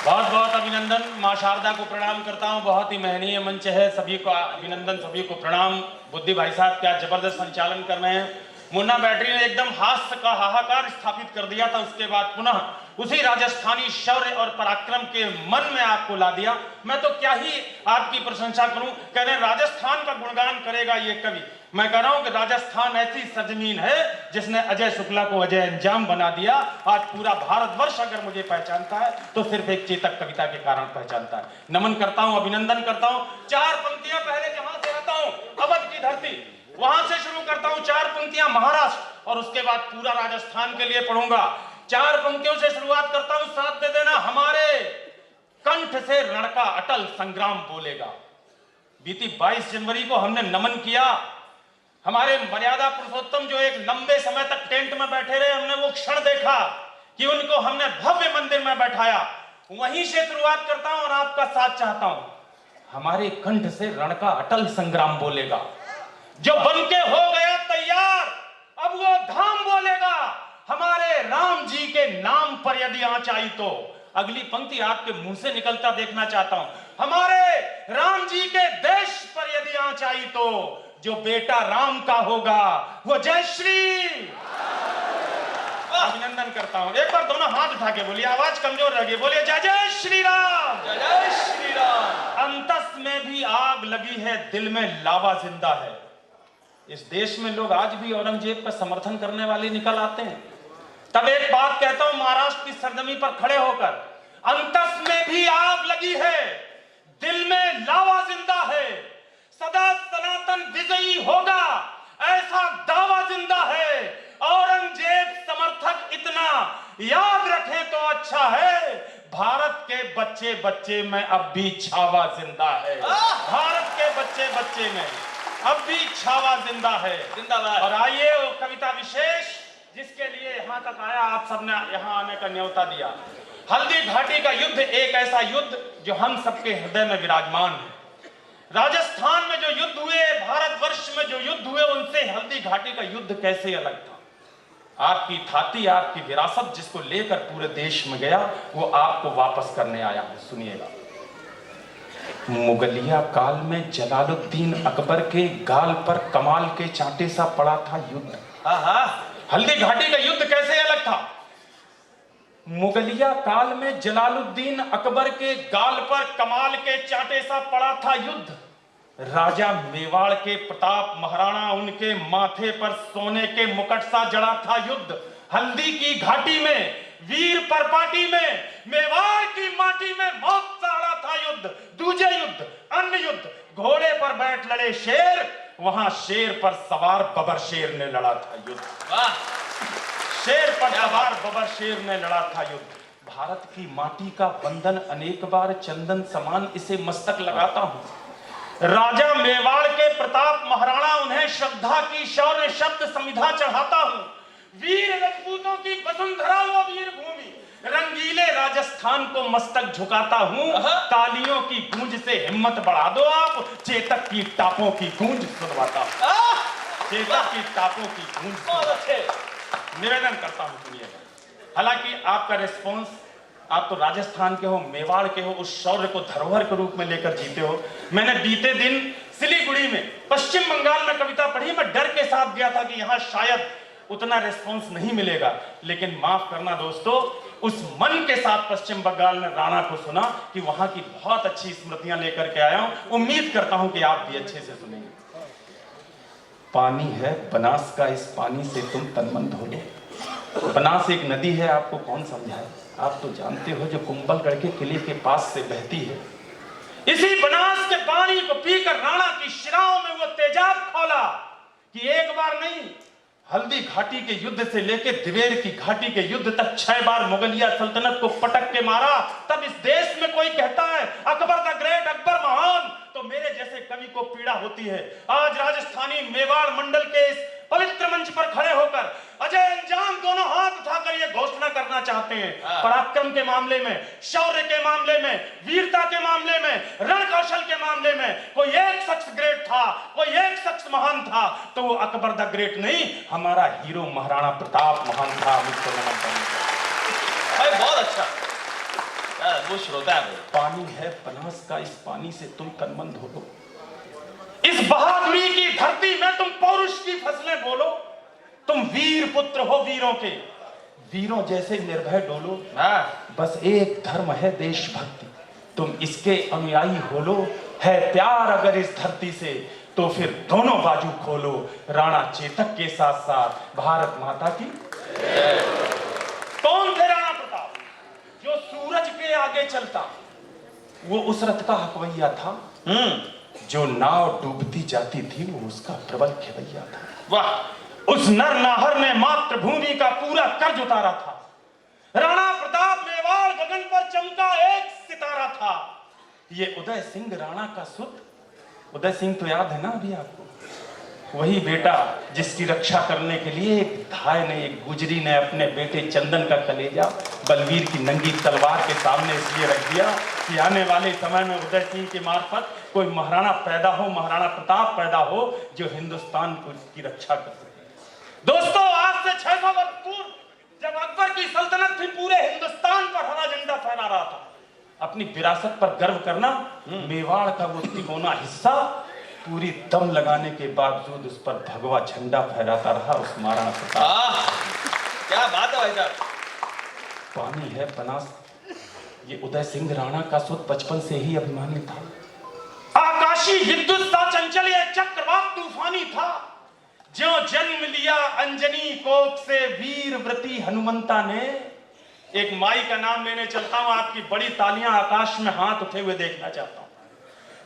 बहुत बहुत अभिनंदन। मां शारदा को प्रणाम करता हूं, बहुत ही महनीय मंच है, सभी को अभिनंदन, सभी को प्रणाम। बुद्धि भाई साहब क्या जबरदस्त संचालन कर रहे हैं। मुन्ना बैटरी ने एकदम हास्य का हाहाकार स्थापित कर दिया था, उसके बाद पुनः उसी राजस्थानी शौर्य और पराक्रम के मन में आपको ला दिया। मैं तो क्या ही आपकी प्रशंसा करूं, कह रहे राजस्थान का गुणगान करेगा ये कवि। मैं कह रहा हूं कि राजस्थान ऐसी सरजमीन है जिसने अजय शुक्ला को अजय अंजाम बना दिया। आज पूरा भारतवर्ष अगर मुझे पहचानता है तो सिर्फ एक चेतक कविता के कारण पहचानता है। नमन करता हूं, अभिनंदन करता हूं। 4 पंक्तियां पहले जहां से आता हूं, अवध की धरती, वहां से शुरू करता हूं। 4 पंक्तियां महाराष्ट्र, और उसके बाद पूरा राजस्थान के लिए पढ़ूंगा। 4 पंक्तियों से शुरुआत करता हूं, साथ दे देना। हमारे कंठ से रण का अटल संग्राम बोलेगा। बीती 22 जनवरी को हमने नमन किया। हमारे मर्यादा पुरुषोत्तम जो एक लंबे समय तक टेंट में बैठे रहे, हमने वो क्षण देखा कि उनको हमने भव्य मंदिर में बैठाया। वहीं से शुरुआत करता हूं और आपका साथ चाहता हूं। हमारे कंठ से रण का अटल संग्राम बोलेगा। जो बनके हो गया तैयार, अब वो धाम बोलेगा। हमारे राम जी के नाम पर यदि आंच आई तो, अगली पंक्ति आपके मुंह से निकलता देखना चाहता हूं। हमारे राम जी के देश पर यदि आंच आई तो, जो बेटा राम का होगा वो जय श्री। अभिनंदन करता हूं। एक बार दोनों हाथ उठा के बोलिए, आवाज कमजोर रह गई, बोलिए जय जय श्री राम, जय जय श्री राम। अंतस में भी आग लगी है, दिल में लावा जिंदा है। इस देश में लोग आज भी औरंगजेब का समर्थन करने वाले निकल आते हैं। तब एक बात कहता हूं महाराष्ट्र की सरजमी पर खड़े होकर, अंतस में भी आग लगी है, दिल में लावा जिंदा है, सदा सनातन विजयी होगा, ऐसा दावा जिंदा है। औरंगजेब समर्थक इतना याद रखें तो अच्छा है, भारत के बच्चे बच्चे में अब भी छावा जिंदा है। भारत के बच्चे बच्चे में अब भी छावा जिंदा है, जिंदाबाद। और आइए वो कविता विशेष जिसके लिए यहां तक आया, आप सबने यहां आने का न्योता दिया। हल्दी घाटी का युद्ध एक ऐसा युद्ध जो हम सबके हृदय में विराजमान है। राजस्थान में जो युद्ध हुए, भारतवर्ष में जो युद्ध हुए, उनसे हल्दी घाटी का युद्ध कैसे अलग था। आपकी थाती, आपकी विरासत जिसको लेकर पूरे देश में गया, वो आपको वापस करने आया है। सुनिएगा। मुगलिया काल में जलालुद्दीन अकबर के गाल पर कमाल के चांटे सा पड़ा था युद्ध। हल्दी घाटी का युद्ध कैसे अलग था। मुगलिया काल में जलालुद्दीन अकबर के गाल पर कमाल के चांटे सा पड़ा था युद्ध। राजा मेवाड़ के प्रताप महाराणा, उनके माथे पर सोने के मुकुट सा जड़ा था युद्ध। हल्दी की घाटी में, वीर परपाटी में, मेवाड़ की माटी में मौत सा अड़ा था युद्ध। दूजे युद्ध, अन्य युद्ध, घोड़े पर बैठ लड़े शेर, वहां शेर पर सवार बबर शेर ने लड़ा था युद्ध। वाह, शेर पर सवार बबर शेर ने लड़ा था युद्ध। भारत की माटी का बंधन अनेक बार चंदन समान इसे मस्तक लगाता हूं। राजा मेवाड़ के प्रताप महाराणा, उन्हें श्रद्धा की शौर्य शब्द समिधा चढ़ाता हूं। वीर राजपूतों की वसुंधरा वो वीर भूमि, रंगीले राजस्थान को मस्तक झुकाता हूं। तालियों की गूंज से हिम्मत बढ़ा दो आप, चेतक की टापों की गूंज सुनवाता हूं। चेतक की टापों की गूंज बहुत अच्छे। निवेदन करता हूं, सुनिएगा। हालांकि आपका रिस्पॉन्स, आप तो राजस्थान के हो, मेवाड़ के हो, उस शौर्य को धरोहर के रूप में लेकर जीते हो। मैंने बीते दिन सिलीगुड़ी में पश्चिम बंगाल में कविता पढ़ी। मैं डर के साथ गया था कि यहां शायद उतना रिस्पॉन्स नहीं मिलेगा, लेकिन माफ करना दोस्तों, उस मन के साथ पश्चिम बंगाल में राणा को सुना कि वहां की बहुत अच्छी स्मृतियां लेकर के आया हूं। उम्मीद करता हूं कि आप भी अच्छे से सुनेंगे। पानी है बनास का, इस पानी से तुम तन मन धो लो। बनास एक नदी है, आपको कौन समझाए, आप तो जानते हो, जो कुंभलगढ़ के किले के पास से बहती है। इसी बनास के पानी को पीकर राणा की शिराओं में वो तेजाब खोला कि एक बार नहीं, हल्दी घाटी के युद्ध से लेकर दिवेर की घाटी के युद्ध तक 6 बार मुगलिया सल्तनत को पटक के मारा। तब इस देश में कोई कहता है अकबर द ग्रेट, अकबर महान, तो मेरे जैसे कवि को पीड़ा होती है। आज राजस्थानी मेवाड़ मंडल के इस पवित्र मंच पर खड़े होकर अजय अंजाम दोनों हाथ उठाकर ये घोषणा करना चाहते हैं, पराक्रम के मामले में, शौर्य के मामले में, वीरता के मामले में, रण कौशल के मामले में कोई एक शख्स ग्रेट था, कोई एक शख्स महान था, तो वो अकबर द ग्रेट नहीं, हमारा हीरो महाराणा प्रताप महान था। मुझको नमन करना। बहुत अच्छा। वो श्रोता है, पानी है बनास का, इस पानी से तुम तन मन धो लो। इस बहादुरी की धरती में तुम पौरुष की फसलें बोलो। तुम वीर पुत्र हो वीरों के, वीरों जैसे निर्भय डोलो। बस एक धर्म है देशभक्ति, तुम इसके अनुयायी हो लो। है प्यार अगर इस धरती से, तो फिर दोनों बाजू खोलो। राणा चेतक के साथ साथ भारत माता की। कौन थे राणा प्रताप? जो सूरज के आगे चलता, वो उस रथ का हकवैया था। जो नाव डूबती जाती थी, वो उसका प्रबल खेवैया था। वाह, उस नर नाहर ने मातृभूमि का पूरा कर्ज उतारा था। राणा प्रताप मेवाड़ गगन पर चमका एक सितारा था। ये उदय सिंह राणा का सुत, उदय सिंह तो याद है ना अभी आपको, वही बेटा जिसकी रक्षा करने के लिए एक धाय ने, एक गुजरी ने अपने बेटे चंदन का कलेजा बलवीर की नंगी तलवार के सामने इसलिए रख दिया कि आने वाले समय में उदय सिंह की मार्फत कोई महाराणा पैदा हो, महाराणा प्रताप पैदा हो, जो हिंदुस्तान की रक्षा कर सके। दोस्तों, आज से 600 वर्ष पूर्व जब अकबर की सल्तनत थी, पूरे हिंदुस्तान पर हरा झंडा फहरा रहा था। अपनी विरासत पर गर्व करना, मेवाड़ का वो तिकोना हिस्सा पूरी दम लगाने के बावजूद उस पर भगवा झंडा फहराता रहा उस महाराणा प्रताप। क्या बात है भाई साहब। पानी है बनास, ये उदय सिंह राणा का सुत बचपन से ही अभिमानी था। आकाशी विद्युत सा चंचल ये चक्रवात तूफानी था। जो जन्म लिया अंजनी कोख से वीर व्रती हनुमंता ने। एक माई का नाम लेने चलता हूं, आपकी बड़ी तालियां आकाश में हाथ उठे हुए देखना चाहता हूं।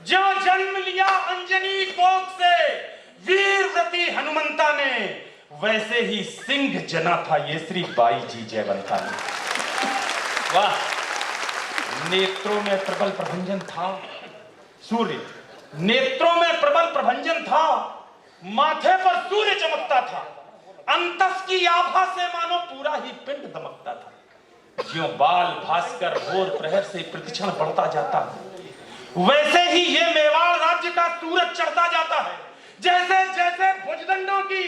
जो जन्म लिया अंजनी कोख से वीर व्रती हनुमंता ने, वैसे ही सिंह जना था ये श्री बाई जी जयवंता ने। वाह, नेत्रों में प्रबल प्रभंजन था। सूर्य नेत्रों में प्रबल प्रभंजन था, माथे पर सूर्य चमकता था। अंतस की आभा से मानो पूरा ही पिंड दमकता था। ज्यों बाल भास्कर भोर प्रहर से प्रतिक्षण बढ़ता जाता है, वैसे ही ये मेवाड़ राज्य का सूरज चढ़ता जाता है। जैसे जैसे भुजदंडों की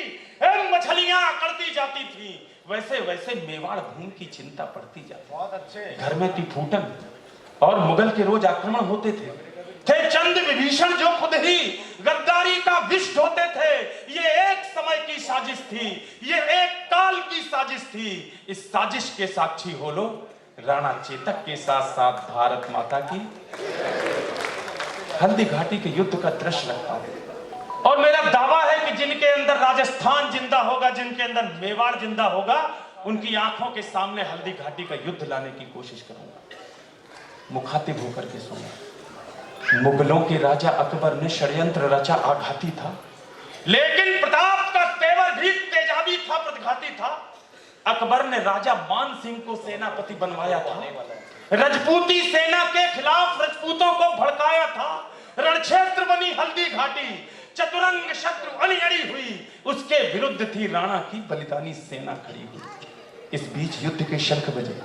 मछलियां अकड़ती जाती थी, वैसे वैसे मेवाड़ भूमि की चिंता बढ़ती जाती। बहुत अच्छे। घर में थी फूटन और मुगल के रोज आक्रमण होते थे चंद विभीषण जो खुद ही गद्दारी का विष ढोते थे। ये एक समय की साजिश थी, ये एक काल की साजिश थी। इस साजिश के साक्षी हो लो राणा चेतक के साथ साथ भारत माता की। हल्दी घाटी के युद्ध का दृश्य रखता है और मेरा दावा है कि जिनके अंदर राजस्थान जिंदा होगा, जिनके अंदर मेवाड़ जिंदा होगा, उनकी आंखों के सामने हल्दी घाटी का युद्ध लाने की कोशिश करूंगा। मुखातिब होकर के सुनो। मुगलों के राजा अकबर ने षड्यंत्र रचा, आघाती था, लेकिन प्रताप का तेवर भी तेजाबी था, प्रतिघाती था। अकबर ने राजा मान सिंह को सेनापति बनवाया था, रजपूती सेना के खिलाफ रजपूतों को भड़काया था, रणक्षेत्र बनी हल्दी घाटी, चतुरंग शत्रु अड़ी हुई, उसके विरुद्ध थी राणा की बलिदानी सेना खड़ी हुई। इस बीच युद्ध के शंख बजे,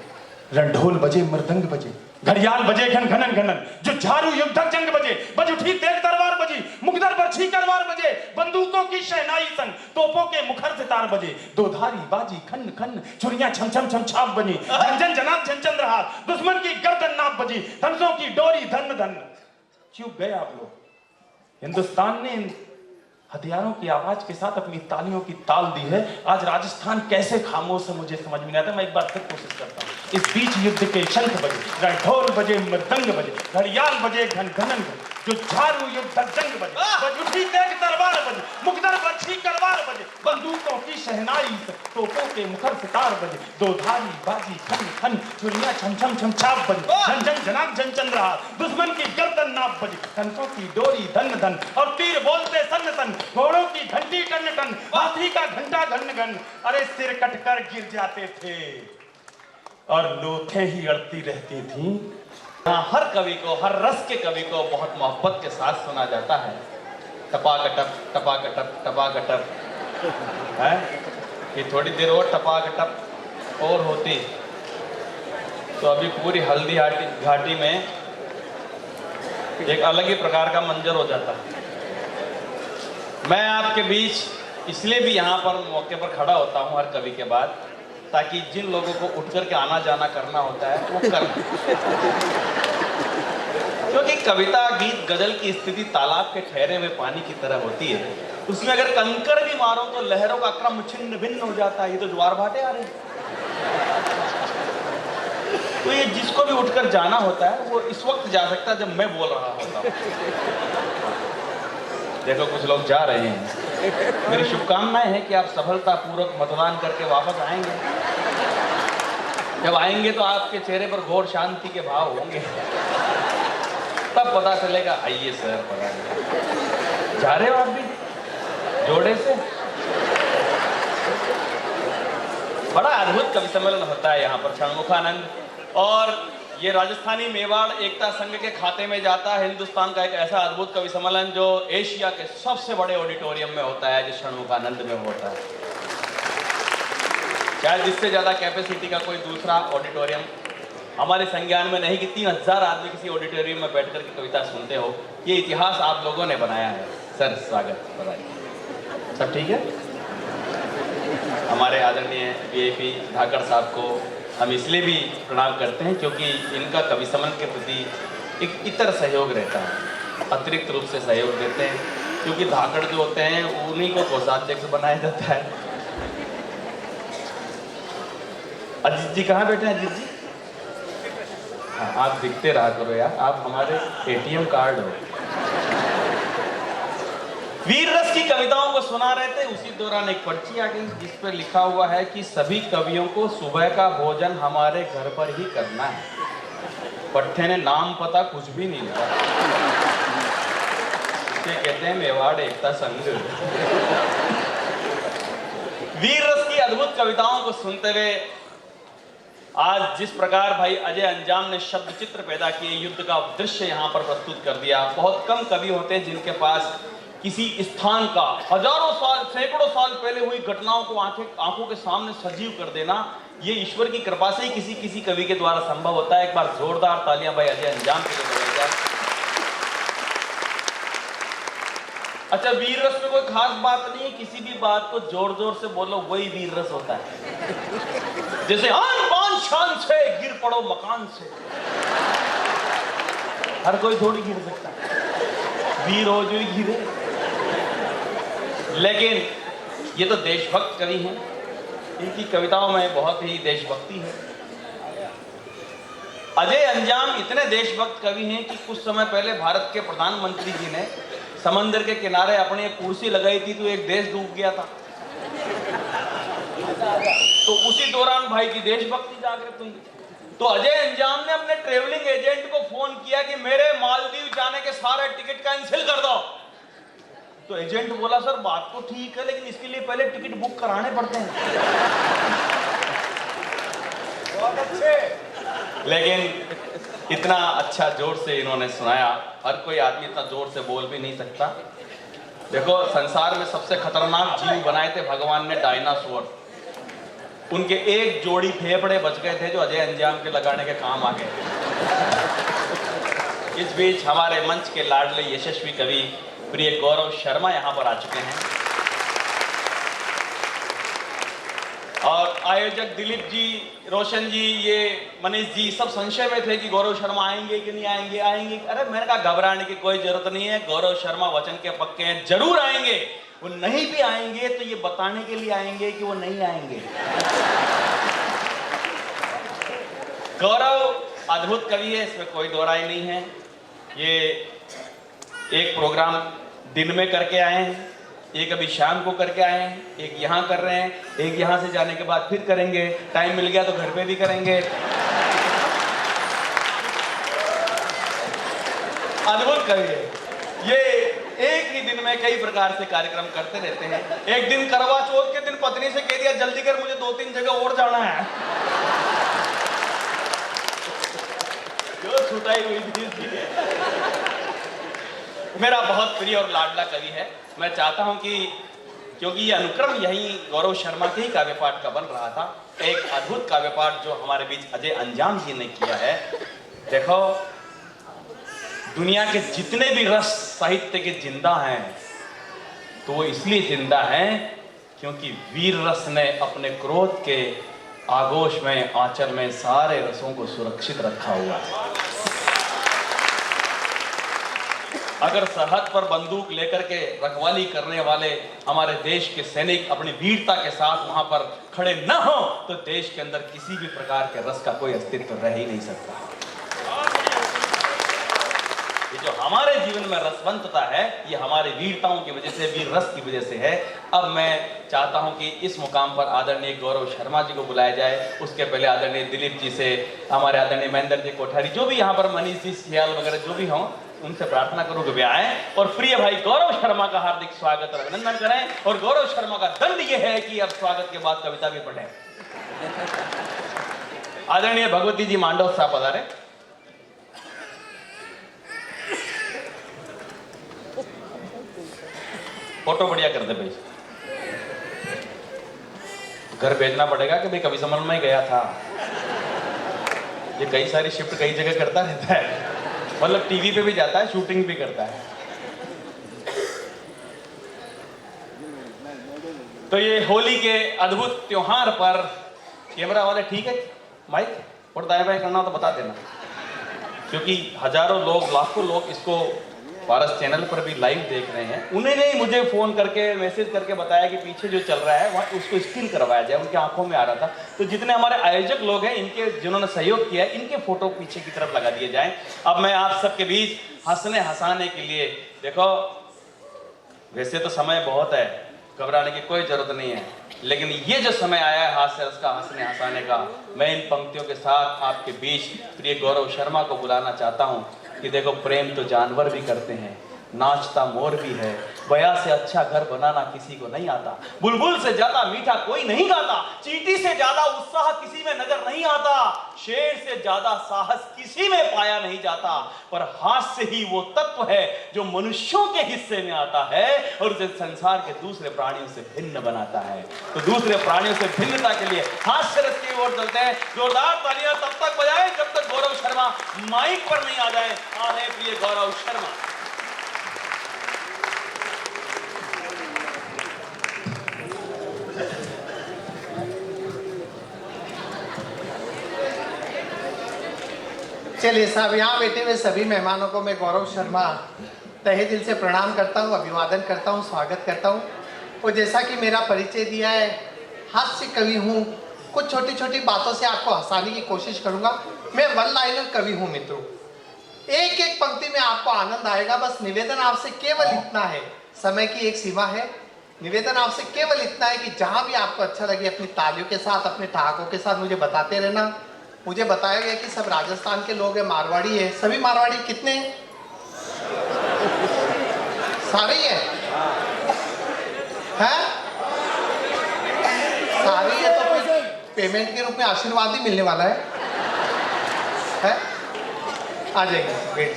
रणढोल बजे, मृदंग बजे, घड़ियाल बजे घन घनन घनन, जो झारू युद्धक जंग बजे, बज उठी तेज तलवार बजी, मुगदर बरछी करवार बजे, बंदूकों की शहनाई संग, तोपों के मुखर सितार बजे, दोधारी बाजी खन खन, छुरियां छम छम छम छाप बजी, झंझन जनाब झंझन रहा, दुश्मन की गर्दन नाप बजी, धनुषों की डोरी धन धन। चुप गए आप लोग। हिंदुस्तान ने इन हथियारों की आवाज के साथ अपनी तालियों की ताल दी है। आज राजस्थान कैसे खामोश है मुझे समझ में नहीं आता। मैं एक बार फिर कोशिश करता हूँ। इस बीच युद्ध के शंख बजे, रणढोल बजे, मृदंग बजे, घड़ियाल बजे घन घनन, जो झारू युद्ध जंग बजे, बज उठी तेज तलवार बजे, मुगदर बरछी करवार बजे, बंदूकों की शहनाई, तोपों के मुखर सितार बजे, दोधारी बाजी खन खन, छुरियां छम छम छम छाप बजे, झंझन जनाब झंझन रहा, दुश्मन की गर्दन नाप बजी, धनुषों की डोरी धन धन, और तीर बोलते सन सन, घोड़ों की घंटी टन टन, हाथी का घंटा घन घन। अरे सिर कटकर गिर जाते थे और लोथें ही अड़ती रहती थी। हर कवि को, हर रस के कवि को बहुत मोहब्बत के साथ सुना जाता है। टपाकटप टपाकटप टपाकटप है कि थोड़ी देर और टपाकटप और होती तो अभी पूरी हल्दी घाटी में एक अलग ही प्रकार का मंजर हो जाता। मैं आपके बीच इसलिए भी यहाँ पर मौके पर खड़ा होता हूँ हर कवि के बाद, ताकि जिन लोगों को उठ करके आना जाना करना होता है वो कर क्योंकि कविता, गीत, गजल की स्थिति तालाब के ठहरे हुए पानी की तरह होती है। उसमें अगर कंकर भी मारो तो लहरों का क्रम छिन्न भिन्न हो जाता है। ये तो ज्वार भाटे आ रहे हैं। तो ये जिसको भी उठकर जाना होता है वो इस वक्त जा सकता है जब मैं बोल रहा होता हूँ। देखो कुछ लोग जा रहे हैं। मेरी शुभकामनाएं हैं कि आप सफलतापूर्वक मतदान करके वापस आएंगे। जब आएंगे तो आपके चेहरे पर घोर शांति के भाव होंगे। तब पता चलेगा आइए सर पता जा रहे हो आप भी जोड़े से। बड़ा अद्भुत कवि सम्मेलन होता है यहाँ पर षणमुखानंद, और ये राजस्थानी मेवाड़ एकता संघ के खाते में जाता है। हिंदुस्तान का एक ऐसा अद्भुत कवि सम्मेलन जो एशिया के सबसे बड़े ऑडिटोरियम में होता है, जो षणमुखानंद में होता है। शायद इससे ज्यादा कैपेसिटी का कोई दूसरा ऑडिटोरियम हमारे संज्ञान में नहीं कि 3000 आदमी किसी ऑडिटोरियम में बैठकर के कविता सुनते हो। ये इतिहास आप लोगों ने बनाया है। सर स्वागत, बधाई। सब ठीक है। हमारे आदरणीय वीआईपी धाकड़ साहब को हम इसलिए भी प्रणाम करते हैं क्योंकि इनका कवि सम्मेलन के प्रति एक इतर सहयोग रहता है, अतिरिक्त रूप से सहयोग देते हैं, क्योंकि धाकड़ जो होते हैं उन्हीं को कोषाध्यक्ष बनाया जाता है। अजीत जी कहाँ बैठे हैं? अजीत जी हाँ, आप दिखते रहा करो यार, आप हमारे एटीएम कार्ड हो। वीर रस की कविताओं को सुना रहे थे, उसी दौरान एक पर्ची आ गई जिस पर लिखा हुआ है कि सभी कवियों को सुबह का भोजन हमारे घर पर ही करना है। पट्टे ने नाम पता कुछ भी नहीं लिखा। इसे कहते हैं मेवाड़ एकता संघ। वीर रस की अद्भुत कविताओं को सुनते हुए आज जिस प्रकार भाई अजय अंजाम ने शब्द चित्र पैदा किए, युद्ध का दृश्य यहाँ पर प्रस्तुत कर दिया। बहुत कम कवि होते हैं जिनके पास किसी स्थान का हजारों साल, सैकड़ों साल पहले हुई घटनाओं को आंखों के सामने सजीव कर देना, ये ईश्वर की कृपा से ही किसी कवि के द्वारा संभव होता है। एक बार जोरदार तालियां भाई अजय अंजाम के लिए बजाइए। अच्छा, वीर रस में कोई खास बात नहीं है, किसी भी बात को जोर जोर से बोलो वही वीर रस होता है। जैसे आन बान शान से गिर पड़ो मकान से, हर कोई थोड़ी गिर सकता है, वीर हो जो ही गिरे। लेकिन ये तो देशभक्त कवि हैं, इनकी कविताओं में बहुत ही देशभक्ति है। अजय अंजाम इतने देशभक्त कवि हैं कि कुछ समय पहले भारत के प्रधानमंत्री जी ने समंदर के किनारे अपनी एक कुर्सी लगाई थी तो एक देश डूब गया था। तो उसी दौरान भाई की देशभक्ति जागृत हुई। तो अजय अंजाम ने अपने ट्रेवलिंग एजेंट को फोन किया कि मेरे मालदीव जाने के सारे टिकट कैंसिल कर दो। तो एजेंट बोला सर बात तो ठीक है लेकिन इसके लिए पहले टिकट बुक कराने पड़ते हैं। बहुत अच्छे। लेकिन इतना अच्छा जोर से इन्होंने सुनाया, हर कोई आदमी इतना जोर से बोल भी नहीं सकता। देखो संसार में सबसे खतरनाक जीव बनाए थे भगवान ने डायनासोर। उनके एक जोड़ी फेफड़े बच गए थे जो अजय अंजाम के लगाने के काम आ गए। इस बीच हमारे मंच के लाडले यशस्वी कवि प्रिय गौरव शर्मा यहाँ पर आ चुके हैं और आयोजक दिलीप जी, रोशन जी, ये मनीष जी सब संशय में थे कि गौरव शर्मा आएंगे कि नहीं आएंगे। आएंगे, अरे मैंने कहा घबराने की कोई जरूरत नहीं है, गौरव शर्मा वचन के पक्के हैं, जरूर आएंगे। वो नहीं भी आएंगे तो ये बताने के लिए आएंगे कि वो नहीं आएंगे। गौरव अद्भुत कवि है, इसमें कोई दो राय नहीं है। ये एक प्रोग्राम दिन में करके आए हैं, एक अभी शाम को करके आए हैं, एक यहाँ कर रहे हैं, एक यहाँ से जाने के बाद फिर करेंगे, टाइम मिल गया तो घर पे भी करेंगे। अद्भुत कवि है ये, एक ही दिन में कई प्रकार से कार्यक्रम करते रहते हैं। एक दिन करवा चौथ के दिन पत्नी से कह दिया जल्दी कर मुझे 2-3 जगह और जाना है। जो छुटाई हुई थी। मेरा बहुत प्रिय और लाडला कवि है। मैं चाहता हूं कि क्योंकि ये अनुक्रम यही गौरव शर्मा के ही काव्य पाठ का बन रहा था, एक अद्भुत काव्य पाठ जो हमारे बीच अजय अंजाम जी ने किया है। देखो दुनिया के जितने भी रस साहित्य के जिंदा हैं तो वो इसलिए जिंदा हैं क्योंकि वीर रस ने अपने क्रोध के आगोश में, आंचल में सारे रसों को सुरक्षित रखा हुआ है। अगर सरहद पर बंदूक लेकर के रखवाली करने वाले हमारे देश के सैनिक अपनी वीरता के साथ वहां पर खड़े न हो तो देश के अंदर किसी भी प्रकार के रस का कोई अस्तित्व रह ही नहीं सकता। ये जो हमारे जीवन में रसवंतता है ये हमारे वीरताओं की वजह से, वीर रस की वजह से है। अब मैं चाहता हूं कि इस मुकाम पर आदरणीय गौरव शर्मा जी को बुलाया जाए। उसके पहले आदरणीय दिलीप जी से, हमारे आदरणीय महेंद्र जी कोठारी, जो भी यहाँ पर मनीष जी, सियाल वगैरह जो भी हों, उनसे प्रार्थना करूं कि वे आए और प्रिय भाई गौरव शर्मा का हार्दिक स्वागत और अभिनंदन करें। और गौरव शर्मा का दंड यह है कि अब स्वागत के बाद कविता भी पढ़ें। आदरणीय भगवती जी मांडव साहब पधारे। फोटो बढ़िया कर दे भाई, घर भेजना पड़ेगा कि भाई कवि सम्मेलन में ही गया था। ये कई सारी शिफ्ट कई जगह करता रहता है, मतलब टीवी पे भी जाता है, शूटिंग भी करता है। तो ये होली के अद्भुत त्योहार पर कैमरा वाले ठीक है, माइक और दाएं बाएं करना तो बता देना, क्योंकि हजारों लोग, लाखों लोग इसको पारस चैनल पर भी लाइव देख रहे हैं। उन्होंने ही मुझे फोन करके, मैसेज करके बताया कि पीछे जो चल रहा है वहाँ उसको स्टिल करवाया जाए, उनकी आंखों में आ रहा था। तो जितने हमारे आयोजक लोग हैं, इनके जिन्होंने सहयोग किया है, इनके फोटो पीछे की तरफ लगा दिए जाएं। अब मैं आप सबके बीच हंसने हंसाने के लिए, देखो वैसे तो समय बहुत है, घबराने की कोई जरूरत नहीं है, लेकिन ये जो समय आया है हास्य रस का, हंसने हंसाने का, मैं इन पंक्तियों के साथ आपके बीच प्रिय गौरव शर्मा को बुलाना चाहता हूँ कि देखो प्रेम तो जानवर भी करते हैं, नाचता मोर भी है, बया से अच्छा घर बनाना किसी को नहीं आता, बुलबुल से ज्यादा मीठा कोई नहीं गाता, चींटी से ज्यादा उत्साह किसी में नजर नहीं आता, शेर से ज्यादा साहस किसी में पाया नहीं जाता, पर हास्य ही वो तत्व है जो मनुष्यों के हिस्से में आता है और उसे संसार के दूसरे प्राणियों से भिन्न बनाता है। तो दूसरे प्राणियों से भिन्नता के लिए हास्य रस की ओर चलते हैं। जोरदार तालियां तब तक बजाएं जब तक गौरव शर्मा माइक पर नहीं आ जाए। आ रहे प्रिय गौरव शर्मा। चलिए साहब, यहाँ बैठे हुए सभी मेहमानों को मैं गौरव शर्मा तहे दिल से प्रणाम करता हूँ, अभिवादन करता हूँ, स्वागत करता हूँ। और जैसा कि मेरा परिचय दिया है, हास्य कवि हूँ, कुछ छोटी छोटी बातों से आपको हंसाने की कोशिश करूँगा। मैं वन लाइनर कवि हूँ मित्रों, एक एक पंक्ति में आपको आनंद आएगा। बस निवेदन आपसे केवल इतना है, समय की एक सीमा है, निवेदन आपसे केवल इतना है कि जहाँ भी आपको अच्छा लगे अपनी तालियों के साथ, अपने ठहाकों के साथ मुझे बताते रहना। मुझे बताया गया कि सब राजस्थान के लोग हैं, मारवाड़ी है। सभी मारवाड़ी कितने हैं? सारे ही हैं? हैं? सारे ही है तो फिर पेमेंट के रूप में आशीर्वाद ही मिलने वाला है? आ जाएंगे, वेट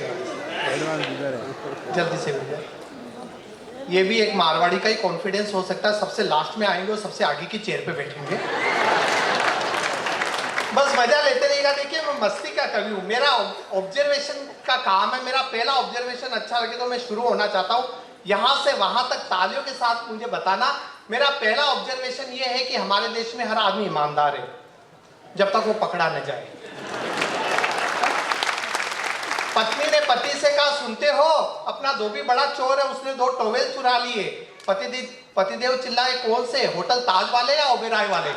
जल्दी से मिल जाए। ये भी एक मारवाड़ी का ही कॉन्फिडेंस हो सकता है, सबसे लास्ट में आएंगे और सबसे आगे की चेयर पे बैठेंगे। बस मजा लेते रहिएगा। देखिए मैं मस्ती का कवि हूँ, मेरा ऑब्जर्वेशन का काम है। मेरा पहला ऑब्जर्वेशन अच्छा लगे तो मैं शुरू होना चाहता हूँ, यहाँ से वहां तक तालियों के साथ मुझे बताना। मेरा पहला ऑब्जर्वेशन ये है कि हमारे देश में हर आदमी ईमानदार है जब तक वो पकड़ा न जाए। पत्नी ने पति से कहा, सुनते हो अपना धोबी बड़ा चोर है, उसने 2 टॉवेल चुरा लिए। पतिदेव चिल्लाए, कौन से? होटल ताज वाले या ओबेरॉय वाले?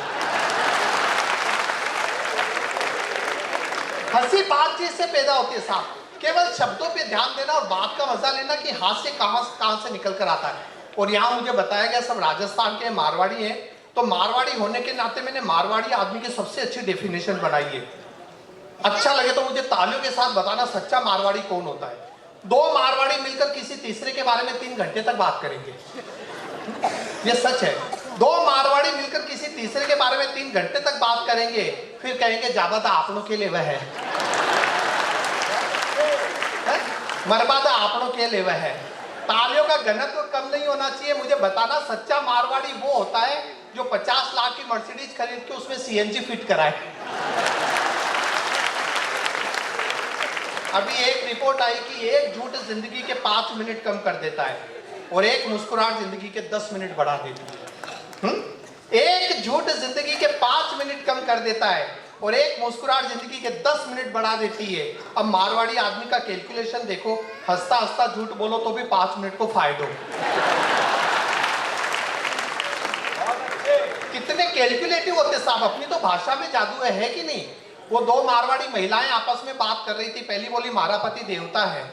हंसी बातचीत से पैदा होती है साहब, केवल शब्दों पे ध्यान देना और बात का मजा लेना कि हाथ से कहां से निकल कर आता है। और यहाँ मुझे बताया गया सब राजस्थान के मारवाड़ी हैं, तो मारवाड़ी होने के नाते मैंने मारवाड़ी आदमी की सबसे अच्छी डेफिनेशन बनाई है। अच्छा लगे तो मुझे तालियों के साथ बताना सच्चा मारवाड़ी कौन होता है। 2 मारवाड़ी मिलकर किसी तीसरे के बारे में 3 घंटे तक बात करेंगे, ये सच है। 2 मारवाड़ी मिलकर किसी तीसरे के बारे में 3 घंटे तक बात करेंगे, फिर कहेंगे जाबादा आपनों के लिए वह है, मरबादा आपनों के लिए वह है। तालियों का घनत्व कम नहीं होना चाहिए। मुझे बताना सच्चा मारवाड़ी वो होता है जो 50 लाख की मर्सिडीज खरीद के उसमें सीएनजी फिट कराए। अभी एक रिपोर्ट आई कि एक झूठ जिंदगी के 5 मिनट कम कर देता है और एक मुस्कुराहट जिंदगी के 10 मिनट बढ़ा देती है। एक झूठ जिंदगी के 5 मिनट कम कर देता है और एक मुस्कुराहट जिंदगी के 10 मिनट बढ़ा देती है। अब मारवाड़ी आदमी का कैलकुलेशन देखो, हंसता हंसता झूठ बोलो तो भी 5 मिनट को फायदो। कितने कैलकुलेटिव होते साहब, अपनी तो भाषा में जादू है कि नहीं। वो 2 मारवाड़ी महिलाएं आपस में बात कर रही थी। पहली बोली हमारा पति देवता है,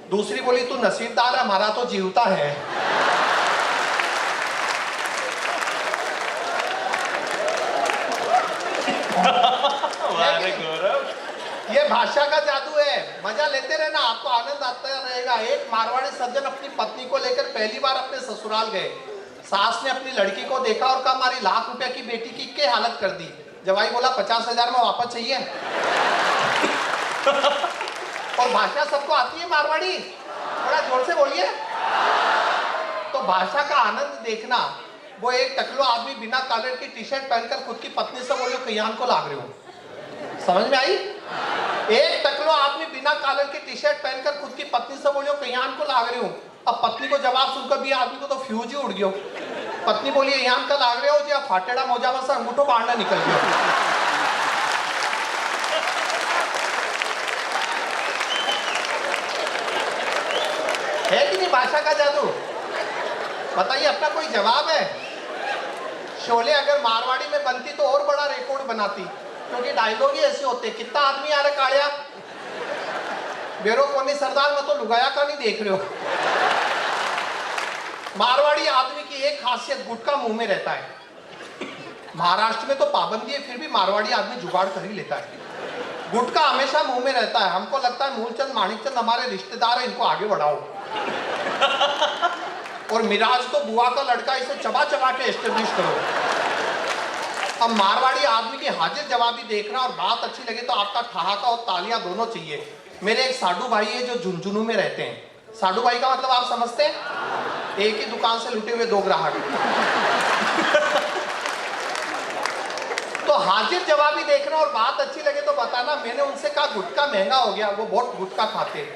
दूसरी बोली तू नसीबदार है, हमारा तो जीवता है। ये भाषा का जादू है, मजा लेते रहना, आपको आनंद आता रहेगा। एक मारवाड़ी सज्जन अपनी पत्नी को लेकर पहली बार अपने ससुराल गए। सास ने अपनी लड़की को देखा और कहा हमारी लाख रुपए की बेटी की क्या हालत कर दी। जवाई बोला 50,000 में वापस चाहिए। और भाषा सबको आती है मारवाड़ी, थोड़ा जोर से बोलिए। तो भाषा का आनंद देखना। वो एक टकलो आदमी बिना कॉलर की टी-शर्ट पहनकर खुद की पत्नी से बोलियो कयान को लाग रहे हो। समझ में आई? एक टकलो आदमी बिना कॉलर की टी-शर्ट पहनकर खुद की पत्नी से बोलियो कयान को लाग रहे हो। अब पत्नी को जवाब सुनकर भी आदमी को तो फ्यूज ही उड़ गयो। पत्नी बोली यहाँ का लाग रहे हो जी, फाटेड़ा मोजा में से अंगूठो बांधना निकल गया। है कि नहीं भाषा का जादू? बताइए, अपना कोई जवाब है? शोले अगर मारवाड़ी में बनती तो और बड़ा रिकॉर्ड बनाती, क्योंकि डायलॉग ही ऐसे होते। कितना आदमी आ रहा कालिया बेरो कोनी सरदार में तो लुगाया का नहीं देख रहे हो। मारवाड़ी आदमी की एक खासियत, गुटखा मुंह में रहता है। महाराष्ट्र में तो पाबंदी है, फिर भी मारवाड़ी आदमी जुगाड़ कर ही लेता है। गुटखा हमेशा मुंह में रहता है। हमको लगता है मूलचंद माणिकचंद हमारे रिश्तेदार है, इनको आगे बढ़ाओ। और मिराज तो बुआ का लड़का, इसे चबा चबा के एस्टेब्लिश करो। अब मारवाड़ी आदमी की हाजिर जवाबी देखना और बात अच्छी लगे तो आपका ठहाका और तालियां दोनों चाहिए। मेरे एक साडू भाई है जो झुंझुनू में रहते हैं। साडू भाई का मतलब आप समझते हैं? एक ही दुकान से लुटे हुए 2 ग्राहक। तो हाजिर जवाबी देखना और बात अच्छी लगे तो बताना। मैंने उनसे कहा गुटखा महंगा हो गया, वो बहुत गुटखा खाते।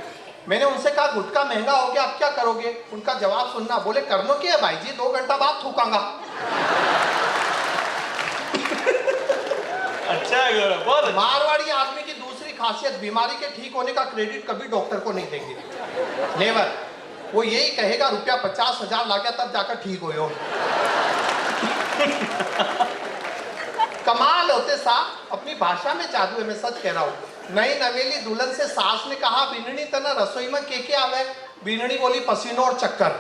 मैंने उनसे कहा गुटखा महंगा हो गया, अब क्या करोगे? उनका जवाब सुनना। बोले करनो क्या है भाई जी, 2 घंटा बाद थूकांगा। अच्छा है, बहुत मारवाड़ी आदमी की दूसरी खासियत, बीमारी के ठीक होने का क्रेडिट कभी डॉक्टर को नहीं देंगे, नेवर। वो यही कहेगा रुपया 50,000 ला गया तब जाकर ठीक हो। कमाल होते साहब, अपनी भाषा में जादू है, मैं सच कह रहा हूँ। नई नवेली दुल्हन से सास ने कहा बिननी तना रसोई में के आवे। बिननी बोली पसीनो और चक्कर।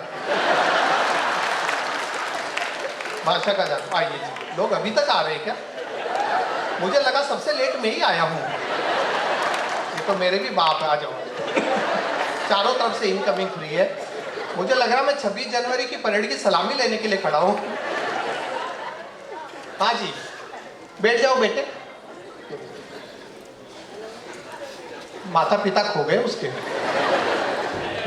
भाषा का जादू। आइए लोग अभी तक आ रहे हैं क्या? मुझे लगा सबसे लेट मैं ही आया हूँ। ये तो मेरे भी बाप है, आ जाओ। चारों तरफ से इनकमिंग फ्री है। मुझे लग रहा मैं 26 जनवरी की परेड की सलामी लेने के लिए खड़ा हूँ। हाँ जी, बैठ जाओ बेटे। माता पिता खो गए उसके।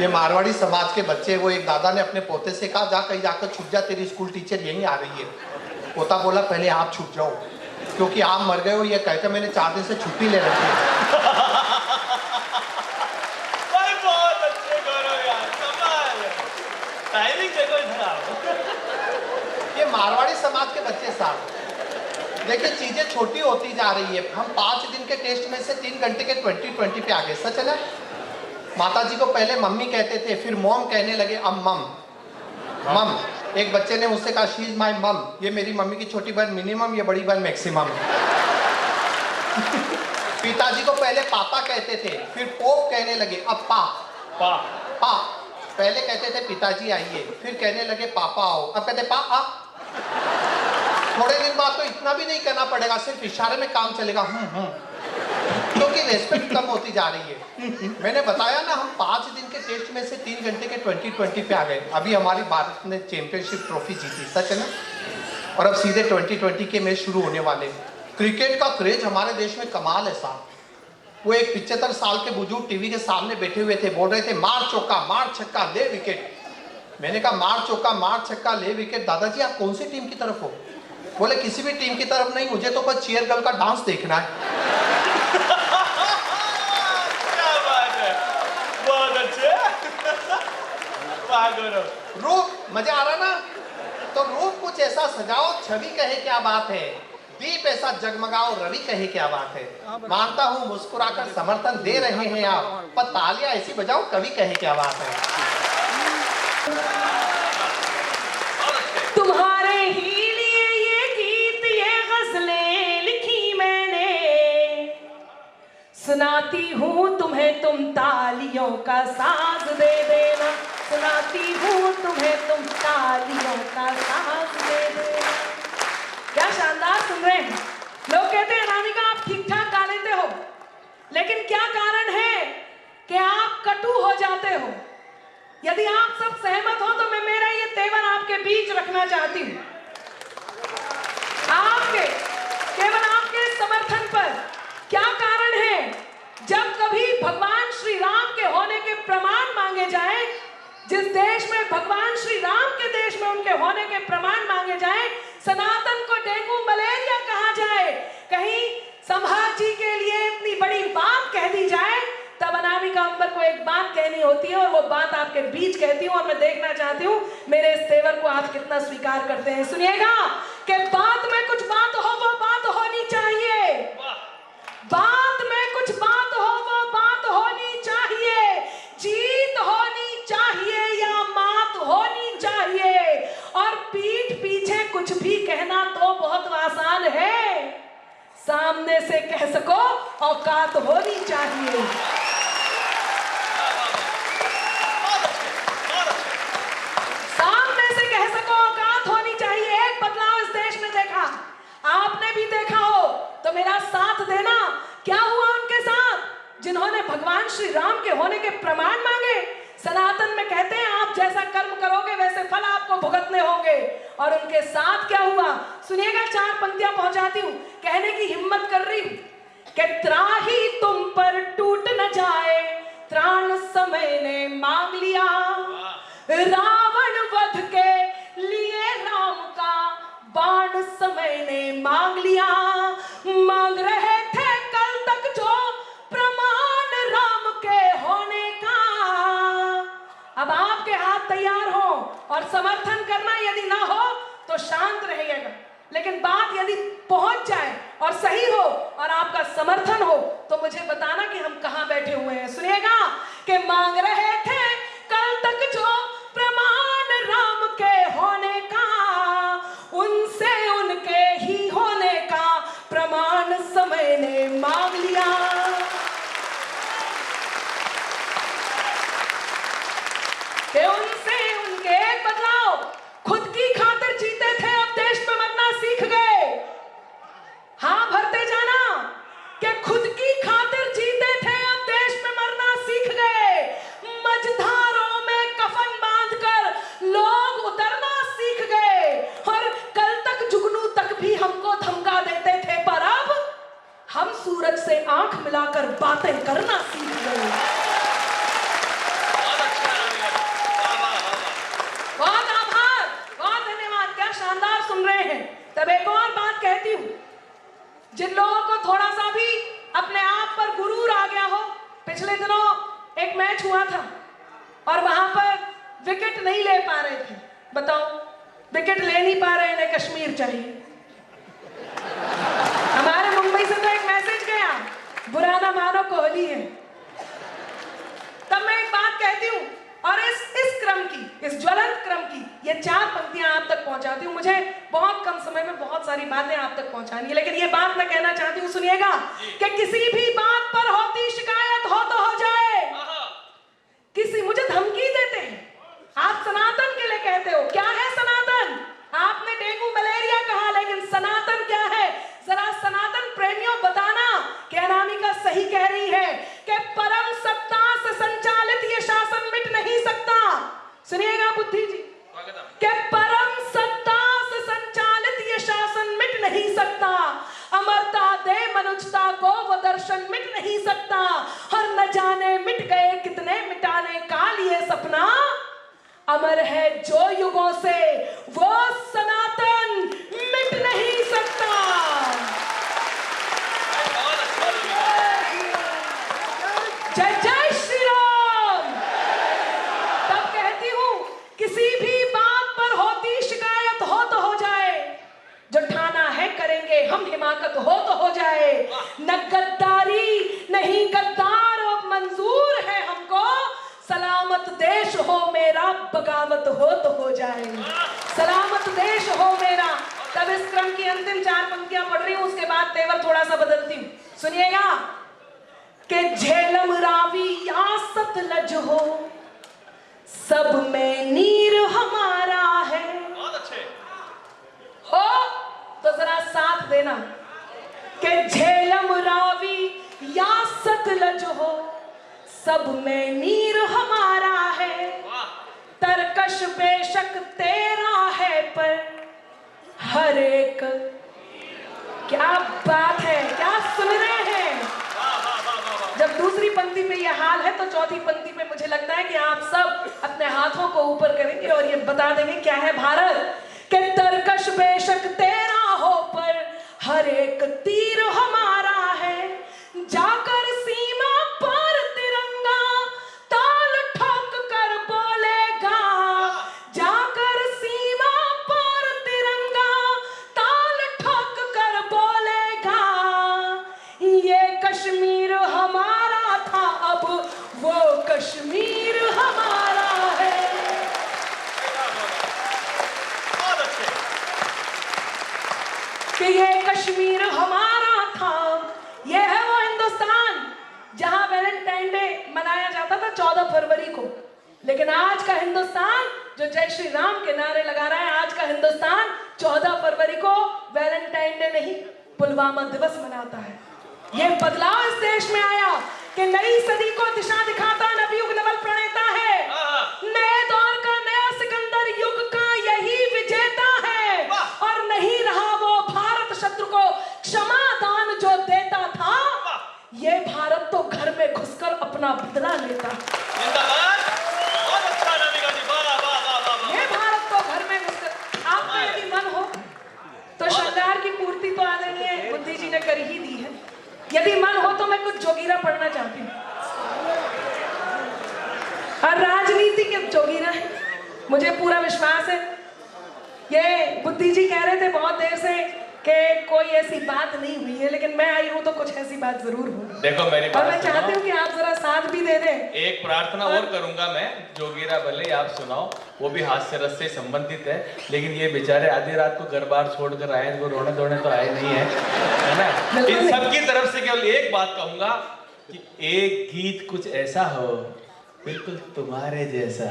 ये मारवाड़ी समाज के बच्चे, वो एक दादा ने अपने पोते से कहा जा कहीं जाकर छुप जा, तेरी स्कूल टीचर यहीं आ रही है। पोता बोला पहले आप छुप जाओ, क्योंकि आप मर गए हो ये कहकर मैंने 4 दिन से छुट्टी ले रखी है। भाई बहुत अच्छे गौरव यार, कमाल है। टाइमिंग देखो इधर आओ। ये मारवाड़ी समाज के बच्चे साहब, देखिए चीजें छोटी होती जा रही है। हम 5 दिन के टेस्ट में से 3 घंटे के 20-20 पे आ गए। सच है ना? माता जी को पहले मम्मी कहते थे, फिर मॉम कहने लगे, अब मम मम। एक बच्चे ने मुझसे कहा शी इज माई मम, ये मेरी मम्मी की छोटी बहन मिनिमम, ये बड़ी बहन मैक्सिमम। पिताजी को पहले पापा कहते थे, फिर पोप कहने लगे, अब पा पा पा। पहले कहते थे पिताजी आइए, फिर कहने लगे पापा आओ, अब कहते पा आ। थोड़े दिन बाद तो इतना भी नहीं करना पड़ेगा, सिर्फ इशारे में काम चलेगा, क्योंकि रेस्पेक्ट कम होती जा रही है। मैंने बताया ना, हम 5 दिन के टेस्ट में से 3 घंटे के 20-20 पे आ गए। अभी हमारी भारत ने चैंपियनशिप ट्रॉफी जीती, सच है ना? और अब सीधे 2020 के मैच शुरू होने वाले। क्रिकेट का क्रेज हमारे देश में कमाल है साहब। वो एक 75 साल के बुजुर्ग टीवी के सामने बैठे हुए थे, बोल रहे थे मार चौका मार छक्का ले विकेट। मैंने कहा मार चौका मार छक्का ले विकेट, दादाजी आप कौन सी टीम की तरफ हो? बोले किसी भी टीम की तरफ नहीं, मुझे तो बस चीयर गर्ल का डांस देखना है। क्या बात है, बहुत अच्छे। वाह गौरव। रूप मजा आ रहा ना? तो रूप कुछ ऐसा सजाओ, छवि कहे क्या बात है, दीप ऐसा जगमगाओ, रवि कहे क्या बात है। मानता हूँ मुस्कुराकर समर्थन दे रहे हैं आप, पर तालियां ऐसी बजाओ कवि कहे क्या बात है। तुम्हारे ही लिए ये गीत ये गजलें लिखी मैंने, सुनाती हूँ तुम्हें तुम तालियों का साज दे देना, सुनाती हूँ तुम्हें तुम तालियों का साज दे देना। क्या शानदार सुन रहे हैं। लोग कहते हैं अनामिका आप ठीक ठाक गा लेते हो, लेकिन क्या कारण है कि आप कटु हो जाते हो? यदि आप सब सहमत हो तो मैं मेरा ये तेवर आपके बीच रखना चाहती हूँ। आपके केवल आपके समर्थन पर क्या कारण है, जब कभी भगवान श्री राम के होने के प्रमाण मांगे जाए, जिस देश में भगवान श्री राम के देश में उनके होने के प्रमाण मांगे जाए, सनातन को डेंगू मलेरिया कहा जाए, कहीं संभाजी के लिए इतनी बड़ी बात कह दी जाए, तब अनामिका अंबर को एक बात कहनी होती है और वो बात आपके बीच कहती हूँ। और मैं देखना चाहती हूँ मेरे इस तेवर को आप कितना स्वीकार करते हैं। सुनिएगा कि बात में कुछ बात हो, वो बात होनी चाहिए। बात में कुछ बात हो, वो बात होनी चाहिए। जीत होनी चाहिए या मात होनी चाहिए। और पीठ पीछे कुछ भी कहना तो बहुत आसान है, सामने से कह सको औकात होनी चाहिए। सामने से कह सको औकात होनी चाहिए। एक बदलाव इस देश में देखा, आपने भी देखा हो तो मेरा साथ देना। क्या हुआ उनके साथ जिन्होंने भगवान श्री राम के होने के प्रमाण मांगे? सनातन में कहते हैं आप जैसा कर्म करोगे वैसे फल आपको भुगतने होंगे। और उनके साथ क्या हुआ सुनिएगा, 4 पंक्तियां पहुंचाती हूं, कहने की हिम्मत कर रही हूं कि त्राही तुम पर टूट न जाए, त्राण समय ने मांग लिया, रावण वध के लिए राम का बाण समय ने मांग लिया। मांग रहे थे कल तक जो प्रमाण राम के होने का, अब आपके हाथ तैयार हो और समर्थन करना यदि ना हो तो शांत रहिएगा, लेकिन बात यदि पहुंच जाए और सही हो और आपका समर्थन हो तो मुझे बताना कि हम कहां बैठे हुए हैं। सुनिएगा कि मांग रहे थे कल तक जो प्रमाण राम के होने का, उनसे उनके ही होने का प्रमाण समय ने मांग लिया। कि उनसे उनके एक बदलाव, खुद की खातिर जीते थे, अब देश में मरना सीख गए। हाँ भरते जाना मिलाकर बातें करना सीख गए। बहुत अच्छा राधिका जी, वाह वाह वाह वाह। बहुत आभार, बहुत धन्यवाद। क्या शानदार सुन रहे हैं। तब एक और बात कहती हूँ, जिन लोगों को थोड़ा सा भी अपने आप पर गुरूर आ गया हो, पिछले दिनों एक मैच हुआ था और वहां पर विकेट नहीं ले पा रहे थे। बताओ, विकेट ले नहीं पा रहे, इन्हें कश्मीर चाहिए। हमारे मुंबई से तो एक मैसेज गया, बुरा ना मानो कोहली है। तब मैं एक बात कहती हूँ और इस क्रम की, इस ज्वलंत क्रम की ये 4 पंक्तियां आप तक पहुंचाती हूँ। मुझे बहुत कम समय में बहुत सारी बातें आप तक पहुंचानी है, लेकिन ये बात मैं कहना चाहती हूँ, सुनिएगा, कि किसी भी बात पर होती शिकायत हो तो हो जाए। किसी मुझे धमकी देते हैं, आप सनातन के लिए कहते हो, क्या है सनातन? आपने डेंगू मलेरिया कहा, लेकिन सनातन क्या है? जरा सनातन प्रेमियों बताना कि अनामिका सही कह रही है कि परम सत्ता से संचालित ये शासन मिट नहीं सकता। सुनिएगा बुद्धि जी, कि परम सत्ता से संचालित ये शासन मिट नहीं सकता। अमरता दे मनुष्यता को वो दर्शन मिट नहीं सकता। और न जाने मिट गए कितने मिटाने का लिए सपना, अमर है जो युगों से वो सनातन मिट नहीं सकता। बहुत अच्छा राधिका। जय जय श्री राम। तब कहती हूँ, किसी भी बात पर होती शिकायत हो तो हो जाए, जो ठाना है करेंगे हम, हिमाकत हो तो हो जाए। न गद्दारी नहीं गद्दार मंजूर है हमको, सलामत देश हो मेरा, बगावत हो तो हो जाए। सलामत देश हो मेरा। तब इस क्रम की अंतिम 4 पंक्तियां पढ़ रही हूं, उसके बाद तेवर थोड़ा सा बदलती हूं। सुनिएगा, कि झेलम रावी या सतलज हो, सब में नीर हमारा है। बहुत अच्छे। हो तो जरा साथ देना, कि झेलम रावी या सतलज हो, सब में नीर हमारा है। तरकश बेशक तेरा है, पर हर एक, क्या बात है, क्या सुन रहे हैं? जब दूसरी पंक्ति पे ये हाल है, तो चौथी पंक्ति पे मुझे लगता है कि आप सब अपने हाथों को ऊपर करेंगे और ये बता देंगे क्या है भारत। कि तरकश बेशक तेरा हो, पर हर एक तीर हमारा है। जाकर सीमा पर तिरंगा ताल ठोक कर बोलेगा, जाकर सीमा पर तिरंगा ताल ठोक कर बोलेगा। ये कश्मीर हमारा था, अब वो कश्मीर हमारा है। बहुत अच्छे। कि ये कश्मीर हमारा था। ये है वो हिंदुस्तान जहां वैलेंटाइन डे मनाया जाता था 14 फरवरी को, लेकिन आज का हिंदुस्तान जो जय श्री राम के नारे लगा रहा है, आज का हिंदुस्तान 14 फरवरी को वैलेंटाइन डे नहीं, पुलवामा दिवस मनाता है। ये बदलाव इस देश में आया कि नई सदी को दिशा दिखाता नवयुग नवल प्रणेता है। नए दौर का नया सिकंदर युग का यही विजेता है। और नहीं रहा वो भारत शत्रु को क्षमा दान जो देता था, ये भारत तो घर में घुसकर अपना बदला लेता। जिंदाबाद। बहुत अच्छा राधिका जी, वाह वाह वाह वाह वाह। ये भारत तो घर में घुसकर, आपका यदि मन हो तो श्रृंगार की पूर्ति तो आदरणीय बुद्धि जी ने कर ही दी है। यदि मन हो तो मैं कुछ जोगीरा पढ़ना चाहती हूँ। और राजनीति के जोगीरा है, मुझे पूरा विश्वास है। ये बुद्धि जी कह रहे थे बहुत देर से कि कोई ऐसी बात नहीं हुई है, लेकिन मैं आई हूं तो कुछ ऐसी बात जरूर हुई। देखो मेरी और बात मैं चाहती हूँ कि आप जरा साथ भी दे दें। एक प्रार्थना और करूंगा मैं, जोगीरा भले आप सुनाओ, वो भी हास्य रस से संबंधित है, लेकिन ये बेचारे आधी रात को घर बार छोड़कर आए, वो रोने धोने तो आए नहीं है ना। इन सबकी तरफ से केवल एक बात कहूंगा कि एक गीत कुछ ऐसा हो बिल्कुल तुम्हारे जैसा।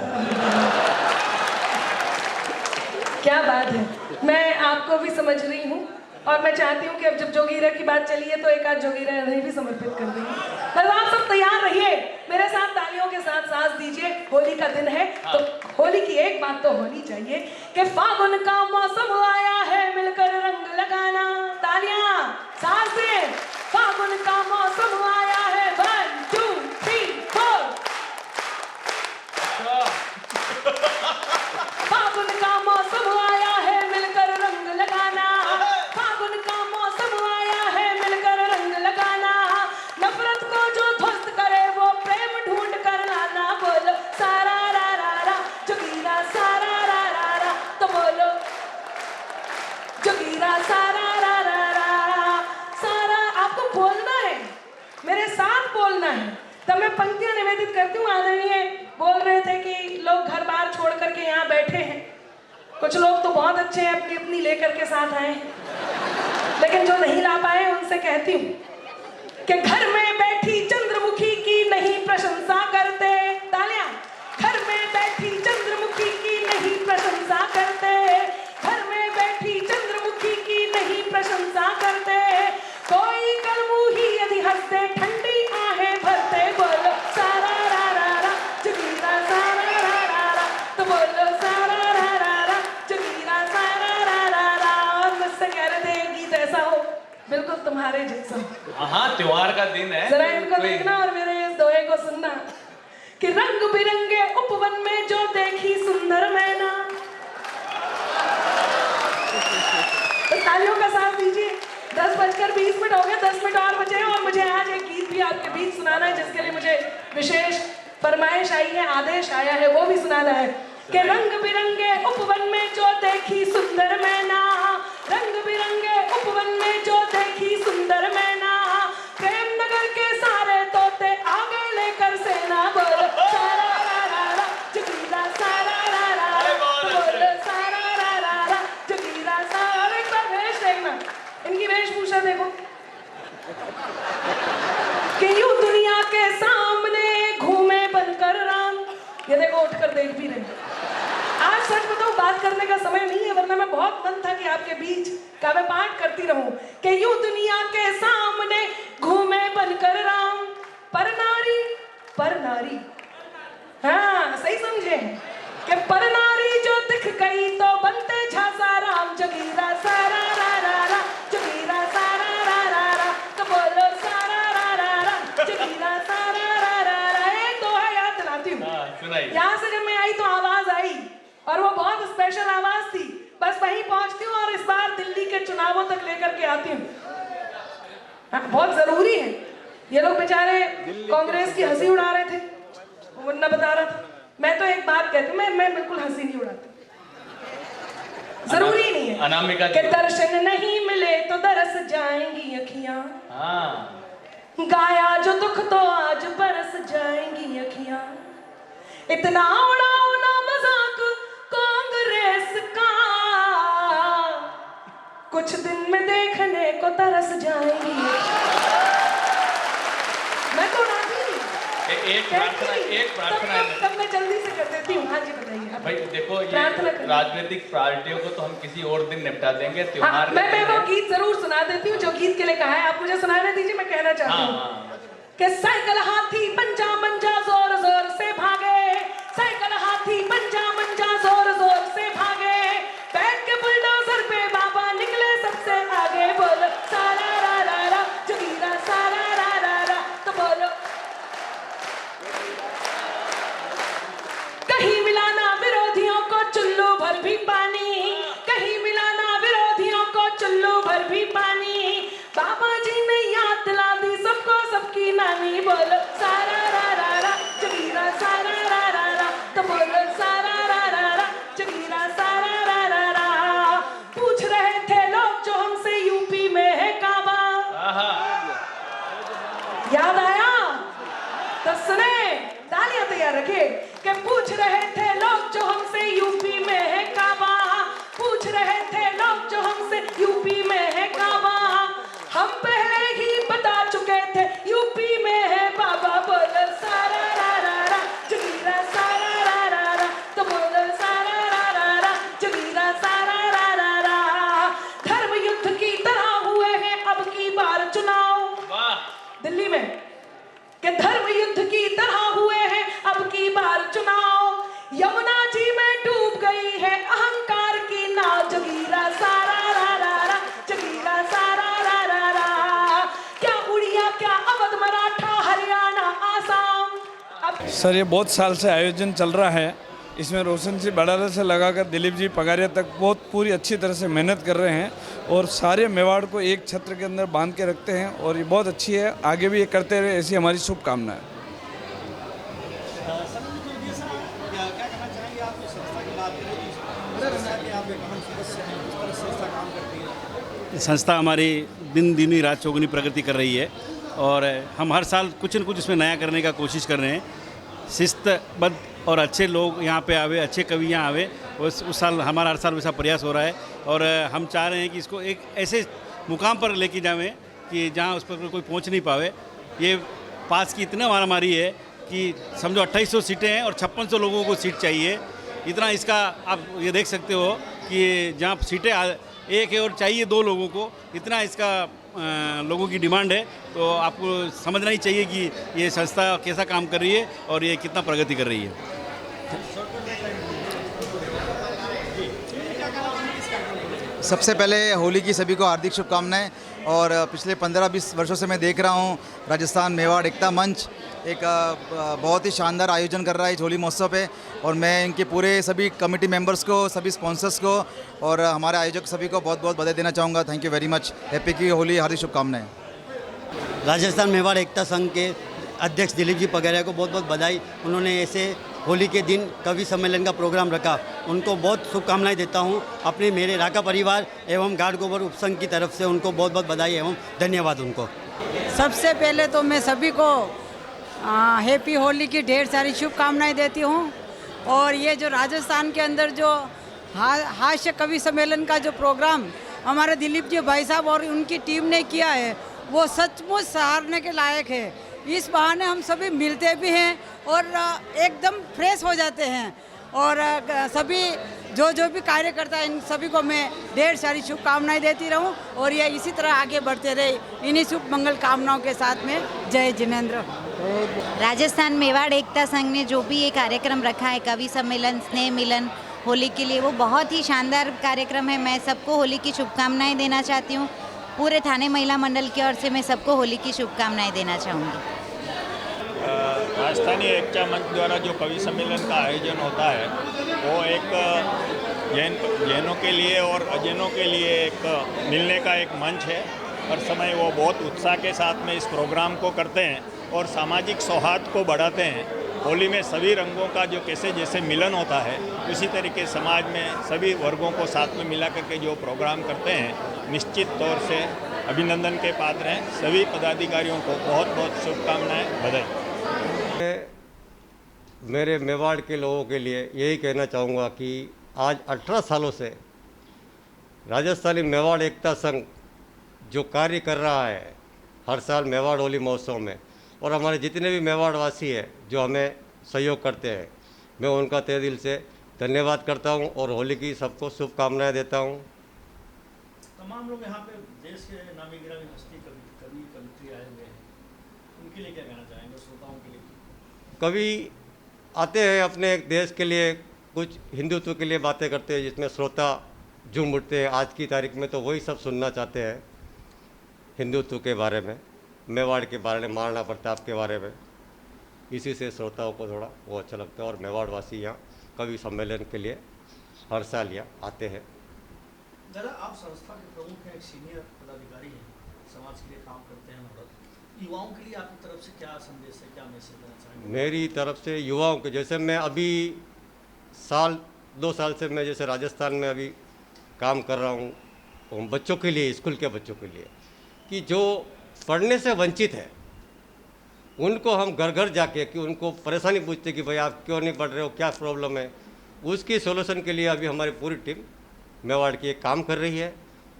क्या बात है, मैं आपको भी समझ रही हूँ और मैं चाहती हूँ कि अब जब जोगीरा की बात चली है तो एक आध जोगीरा इन्हें भी समर्पित कर देंगे। बस आप सब तैयार रहिए, मेरे साथ तालियों के साथ साथ दीजिए। होली का दिन है तो होली की एक बात तो होनी चाहिए कि फागुन का मौसम आया है, मिलकर रंग लगाना। तालियां साथ से, फागुन का मौसम आया बोलना है। तब मैं पंक्तियां निवेदित करती हूँ। आदरणीय बोल रहे थे कि लोग घर बार छोड़ करके यहाँ बैठे हैं। कुछ लोग तो बहुत अच्छे हैं, अपनी अपनी लेकर के साथ आए हैं, लेकिन जो नहीं ला पाए उनसे कहती हूँ कि घर में बैठी चंद्रमुखी की नहीं प्रशंसा करते। तालियां। घर में बैठी चंद्रमुखी की नहीं प्रशंसा करते, घर में बैठी चंद्रमुखी की नहीं प्रशंसा करते। कोई कलमुही यदि हंसते ठंडी आहें भरते। बोलो सारा रा रा रा जगीरा सारा रा रा रा, तो बोलो सारा रा रा रा जगीरा सारा रा रा रा। और मुझसे कह रहे थे गीत ऐसा हो बिल्कुल तुम्हारे जैसा। हाँ, त्योहार का दिन है। जरा इनको देखना और मेरे इस दोहे को सुनना कि रंग बिरंगे उपवन में जो देखी सुंदर मैना। तो तालियों का साथ दीजिए। 10:20 हो गए, 10 मिनट और बचे हैं और मुझे आज एक गीत भी आपके बीच सुनाना है, जिसके लिए मुझे विशेष फरमाइश आई है, आदेश आया है, वो भी सुनाना है कि रंग बिरंगे उपवन में जो देखी सुंदर मैना, रंग बिरंगे उपवन में जो देखी सुंदर मैना, प्रेम नगर के सारे तोते आगे लेकर सेना। बोलो सारा रा रा रा जगीरा सारा रा रा रा, बोलो सारा रा रा रा जगीरा सारा। एक बार वेश देखना, इनकी वेशभूषा देखो कि यूं दुनिया के सामने घूमे बनकर राम। ये देखो उठकर देख भी रहे। आज सच बताऊं बात करने का समय नहीं है, वरना मैं बहुत मन था कि आपके बीच काव्य पाठ करती रहूं कि यूं दुनिया के सामने घूमे बनकर राम। पर नारी, हाँ सही समझे कि पर नारी जो दिख गई तो बनते झांसा राम। जगीरा सारा रा रा रा जगीरा सारा रा रा रा, तो बोलो सारा रा रा रा जगीरा सारा रा रा रा। एक दोहा याद दिलाती हूँ। यहाँ से जब मैं आई तो आवाज आई और वो बहुत स्पेशल आवाज थी। बस वहीं पहुंचती हूँ और इस बार दिल्ली के चुनावों तक लेकर के आती हूँ। बहुत जरूरी है। ये लोग बेचारे कांग्रेस की हंसी उड़ा रहे थे, मुन्ना बता रहा था। मैं तो एक बात कहती हूँ, मैं बिल्कुल हंसी नहीं उड़ाती। जरूरी नहीं है अनामिका कि दर्शन नहीं मिले तो दरस जाएंगी अखियां। हाँ, गाया जो दुख तो आज बरस जाएंगी अखियां। इतना उड़ाओ ना मजाक कांग्रेस का, कुछ दिन में देखने को तरस जाएंगी। मैं तो उड़ाती नहीं। एक प्रार्थना है। तब मैं जल्दी से कर देती हूँ। हाँ जी बताइए। भाई देखो, ये राजनीतिक पार्टियों को तो हम किसी और दिन निपटा देंगे। हाँ, त्योहार मैं वो गीत जरूर सुना देती हूँ जो गीत के लिए कहा है। आप मुझे सुनाने दीजिए, मैं कहना चाहती हूँ कि साइकिल हाथी पंजा मंजा जोर जोर से भागे, साइकिल हाथी पंजा मंजा जोर जोर से भागे, बैठ के बुलडोजर पे बाबा निकले सबसे आगे। बोलो सारा रा रा रा जगीरा सारा रा रा रा, तो बोलो कहीं मिलाना विरोधियों को चुल्लू भर भी पानी, कहीं मिलाना विरोधियों को चुल्लू भर भी पानी। बाबा जी ने याद दिला दी सबको सबकी नानी। बोलो सारा रा रा रा जगीरा सारा रा रा रा, तो बोलो सारा रा रा रा जगीरा सारा रा रा रा। पूछ रहे थे लोग जो हमसे यूपी में है काबा, याद आया तो सुने, तालियां तैयार रखे कि पूछ रहे थे लोग जो हमसे यूपी में है काबा, पूछ रहे थे लोग जो हमसे यूपी में है काबा। हम पहले ही बता चुके थे यूपी में है बाबा। बोलो सारा रा रा रा जगीरा सारा रा रा रा, तो बोलो सारा रा रा रा जगीरा सारा रा रा रा। धर्म युद्ध की तरह हुए हैं अब की बार चुनाव दिल्ली में, कि धर्म युद्ध की तरह हुए हैं अब की बार चुनाव। यमुना जी में डूब गई है अहंकार की नाव। जगीरा सारा रा रा रा जगीरा सारा रा रा रा। क्या उड़िया क्या अवध मराठा हरियाणा आसाम। अब सर ये बहुत साल से आयोजन चल रहा है। इसमें रोशन सिंह बड़ाला से लगाकर दिलीप जी पगारिया तक बहुत पूरी अच्छी तरह से मेहनत कर रहे हैं और सारे मेवाड़ को एक छत्र के अंदर बांध के रखते हैं और ये बहुत अच्छी है। आगे भी ये करते रहे, ऐसी हमारी शुभकामना है। संस्था हमारी दिन रात चौगुनी प्रगति कर रही है और हम हर साल कुछ न कुछ इसमें नया करने का कोशिश कर रहे हैं। शिस्तबद्ध और अच्छे लोग यहाँ पे आवे, अच्छे कवि यहाँ आवे, उस साल हमारा हर साल वैसा प्रयास हो रहा है। और हम चाह रहे हैं कि इसको एक ऐसे मुकाम पर लेके जावें कि जहाँ उस पर कोई पहुँच नहीं पावे। ये पास की इतना मारामारी है कि समझो 2800 सीटें हैं और 5600 लोगों को सीट चाहिए। इतना इसका आप ये देख सकते हो कि जहाँ सीटें एक है और चाहिए 2 लोगों को, इतना इसका लोगों की डिमांड है। तो आपको समझना ही चाहिए कि ये संस्था कैसा काम कर रही है और ये कितना प्रगति कर रही है। सबसे पहले होली की सभी को हार्दिक शुभकामनाएं। और पिछले 15-20 वर्षों से मैं देख रहा हूं राजस्थान मेवाड़ एकता मंच एक बहुत ही शानदार आयोजन कर रहा है इस होली महोत्सव पे। और मैं इनके पूरे सभी कमेटी मेंबर्स को, सभी स्पॉन्सर्स को और हमारे आयोजक सभी को बहुत बहुत बधाई देना चाहूँगा। Thank you very much. Happy की होली, हार्दिक शुभकामनाएं। राजस्थान मेवाड़ एकता संघ के अध्यक्ष दिलीप जी पगारिया को बहुत बहुत बधाई। उन्होंने ऐसे होली के दिन कवि सम्मेलन का प्रोग्राम रखा, उनको बहुत शुभकामनाएं देता हूं। अपने मेरे राका परिवार एवं गाढ़ गोबर उपसंघ की तरफ से उनको बहुत बहुत बधाई एवं धन्यवाद उनको। सबसे पहले तो मैं सभी को हैप्पी होली की ढेर सारी शुभकामनाएं देती हूं। और ये जो राजस्थान के अंदर जो हास्य कवि सम्मेलन का जो प्रोग्राम हमारे दिलीप जी भाई साहब और उनकी टीम ने किया है, वो सचमुच सराहने के लायक है। इस बहाने हम सभी मिलते भी हैं और एकदम फ्रेश हो जाते हैं। और सभी जो भी कार्यकर्ता इन सभी को मैं ढेर सारी शुभकामनाएं देती रहूं और ये इसी तरह आगे बढ़ते रहे इन्हीं शुभ मंगल कामनाओं के साथ में। जय जिनेंद्र। राजस्थान मेवाड़ एकता संघ ने जो भी ये कार्यक्रम रखा है, कवि सम्मेलन, स्नेह मिलन होली के लिए, वो बहुत ही शानदार कार्यक्रम है। मैं सबको होली की शुभकामनाएं देना चाहती हूँ। पूरे थाने महिला मंडल की ओर से मैं सबको होली की शुभकामनाएं देना चाहूँगी। राजस्थानी एकता मंच द्वारा जो कवि सम्मेलन का आयोजन होता है वो एक जैनों के लिए और अजैनों के लिए एक मिलने का एक मंच है। हर समय वो बहुत उत्साह के साथ में इस प्रोग्राम को करते हैं और सामाजिक सौहार्द को बढ़ाते हैं। होली में सभी रंगों का जो कैसे जैसे मिलन होता है, उसी तरीके समाज में सभी वर्गों को साथ में मिला करके जो प्रोग्राम करते हैं, निश्चित तौर से अभिनंदन के पात्र हैं। सभी पदाधिकारियों को बहुत बहुत शुभकामनाएं, बधाई। मेरे मेवाड़ के लोगों के लिए यही कहना चाहूँगा कि आज 18 सालों से राजस्थानी मेवाड़ एकता संघ जो कार्य कर रहा है हर साल मेवाड़ होली महोत्सव में, और हमारे जितने भी मेवाड़वासी हैं जो हमें सहयोग करते हैं, मैं उनका तहे दिल से धन्यवाद करता हूं और होली की सबको शुभकामनाएं देता हूं। तमाम लोग यहाँ पे देश के नामी गिरामी हस्ती कवि कवित्री आए हुए हैं, उनके लिए क्या कहना चाहेंगे, श्रोताओं के लिए? कवि आते हैं अपने देश के लिए, कुछ हिंदुत्व के लिए बातें करते हैं जिसमें श्रोता झूम उठते हैं। आज की तारीख में तो वही सब सुनना चाहते हैं, हिंदुत्व के बारे में, मेवाड़ के बारे में, महाराणा प्रताप के बारे में। इसी से श्रोताओं को थोड़ा वो अच्छा लगता है। और मेवाड़वासी यहाँ कवि सम्मेलन के लिए हर साल यहाँ आते हैं। दादा, आप संस्था के प्रमुख हैं, एक सीनियर पदाधिकारी हैं, समाज के लिए काम करते हैं और युवाओं के लिए आपकी तरफ से क्या संदेश है, क्या मैसेज देना चाहेंगे? मेरी तरफ से युवाओं के, जैसे मैं अभी 2 साल से मैं जैसे राजस्थान में अभी काम कर रहा हूँ बच्चों के लिए, स्कूल के बच्चों के लिए, कि जो पढ़ने से वंचित है उनको हम घर घर जाके कि उनको परेशानी पूछते कि भाई आप क्यों नहीं पढ़ रहे हो, क्या प्रॉब्लम है, उसकी सोल्यूशन के लिए अभी हमारी पूरी टीम मेवाड़ की एक काम कर रही है।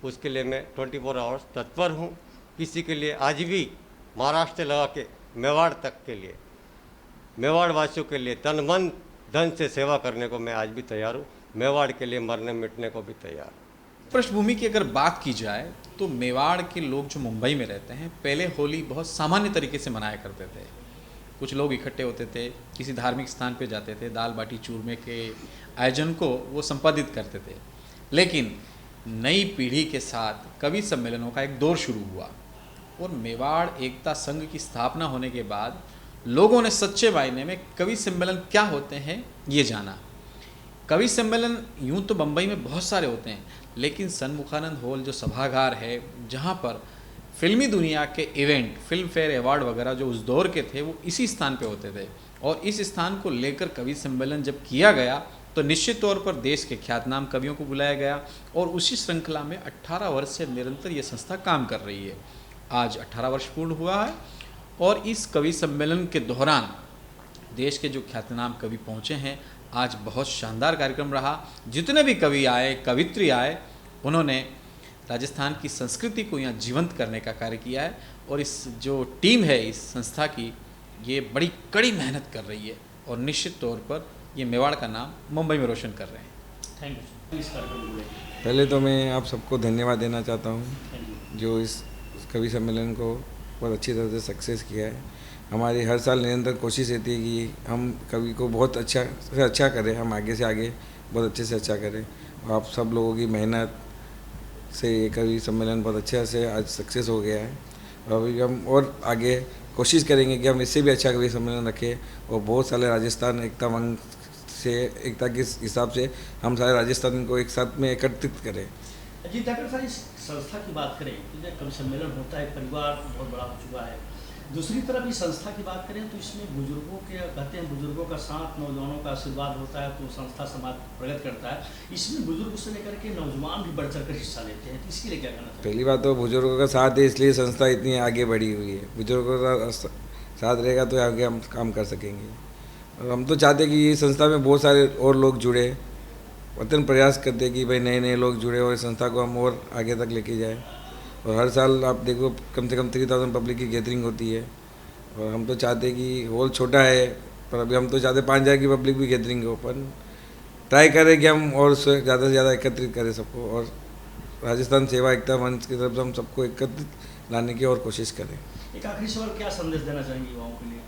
उसके लिए मैं 24 आवर्स तत्पर हूँ। किसी के लिए आज भी महाराष्ट्र से लगा के मेवाड़ तक के लिए, मेवाड़ वासियों के लिए तन मन धन से सेवा करने को मैं आज भी तैयार हूँ। मेवाड़ के लिए मरने मिटने को भी तैयार हूँ। पृष्ठभूमि की अगर बात की जाए तो मेवाड़ के लोग जो मुंबई में रहते हैं, पहले होली बहुत सामान्य तरीके से मनाया करते थे। कुछ लोग इकट्ठे होते थे, किसी धार्मिक स्थान पे जाते थे, दाल बाटी चूरमे के आयोजन को वो संपादित करते थे। लेकिन नई पीढ़ी के साथ कवि सम्मेलनों का एक दौर शुरू हुआ और मेवाड़ एकता संघ की स्थापना होने के बाद लोगों ने सच्चे मायने में कवि सम्मेलन क्या होते हैं ये जाना। कवि सम्मेलन यूं तो बम्बई में बहुत सारे होते हैं, लेकिन सन्मुखानंद हॉल जो सभागार है, जहाँ पर फिल्मी दुनिया के इवेंट, फिल्म फेयर अवार्ड वगैरह जो उस दौर के थे, वो इसी स्थान पे होते थे। और इस स्थान को लेकर कवि सम्मेलन जब किया गया तो निश्चित तौर पर देश के ख्यातनाम कवियों को बुलाया गया और उसी श्रृंखला में 18 वर्ष से निरंतर ये संस्था काम कर रही है। आज 18 वर्ष पूर्ण हुआ है और इस कवि सम्मेलन के दौरान देश के जो ख्यातनाम कवि पहुँचे हैं, आज बहुत शानदार कार्यक्रम रहा। जितने भी कवि आए, कवित्री आए, उन्होंने राजस्थान की संस्कृति को यहाँ जीवंत करने का कार्य किया है और इस जो टीम है इस संस्था की, ये बड़ी कड़ी मेहनत कर रही है और निश्चित तौर पर ये मेवाड़ का नाम मुंबई में रोशन कर रहे हैं। थैंक यू इस कार्यक्रम के लिए। पहले तो मैं आप सबको धन्यवाद देना चाहता हूँ जो इस कवि सम्मेलन को बहुत अच्छी तरह से सक्सेस किया है। हमारी हर साल निरंतर कोशिश रहती है कि हम कवि को बहुत अच्छा से अच्छा करें, हम आगे से आगे बहुत अच्छे से अच्छा करें और आप सब लोगों की मेहनत से ये कवि सम्मेलन बहुत अच्छे से आज सक्सेस हो गया है और अभी हम और आगे कोशिश करेंगे कि हम इससे भी अच्छा कवि सम्मेलन रखें और बहुत सारे राजस्थान एकता मंच से एकता के हिसाब से हम सारे राजस्थान को एक साथ में एकत्रित करें। जी डॉक्टर साहब, इस संस्था की बात करें तो जब कवि सम्मेलन होता है, परिवार बहुत बड़ा हो चुका है। दूसरी तरफ इस संस्था की बात करें तो इसमें बुजुर्गों के कहते हैं, बुजुर्गों का साथ, नौजवानों का आशीर्वाद होता है तो संस्था समाज प्रगत करता है। इसमें बुजुर्ग से लेकर के नौजवान भी बढ़ चढ़ कर हिस्सा लेते हैं, तो इसके लिए क्या कहना चाहिए? पहली बात तो बुजुर्गों का साथ है, इसलिए संस्था इतनी आगे बढ़ी हुई है। बुजुर्गों का साथ रहेगा तो आगे हम काम कर सकेंगे और हम तो चाहते हैं कि ये संस्था में बहुत सारे और लोग जुड़े, वतन प्रयास करते हैं कि भाई नए नए लोग जुड़े और इस संस्था को हम और आगे तक लेके जाएँ। और हर साल आप देखो कम से कम 3000 पब्लिक की गैदरिंग होती है और हम तो चाहते हैं कि हॉल छोटा है पर अभी हम तो चाहते 5000 की पब्लिक भी गैदरिंग हो, पर ट्राई करें कि हम और ज़्यादा से ज़्यादा एकत्रित करें सबको और राजस्थान सेवा एकता मंच की तरफ से हम सबको एकत्रित लाने की और कोशिश करें। एक आखिरी सवाल, क्या संदेश देना चाहेंगे युवाओं के लिए?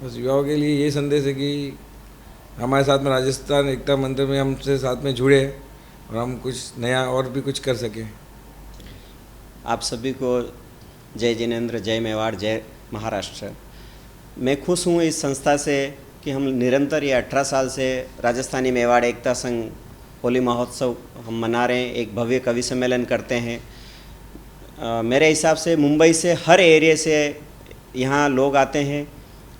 बस युवाओं के लिए ये संदेश है कि हमारे साथ में राजस्थान एकता मंच में हमसे साथ में जुड़े और हम कुछ नया और भी कुछ कर सकें। आप सभी को जय जिनेंद्र, जय मेवाड़, जय महाराष्ट्र। मैं खुश हूँ इस संस्था से कि हम निरंतर ये 18 साल से राजस्थानी मेवाड़ एकता संघ होली महोत्सव हम मना रहे हैं, एक भव्य कवि सम्मेलन करते हैं। मेरे हिसाब से मुंबई से हर एरिया से यहाँ लोग आते हैं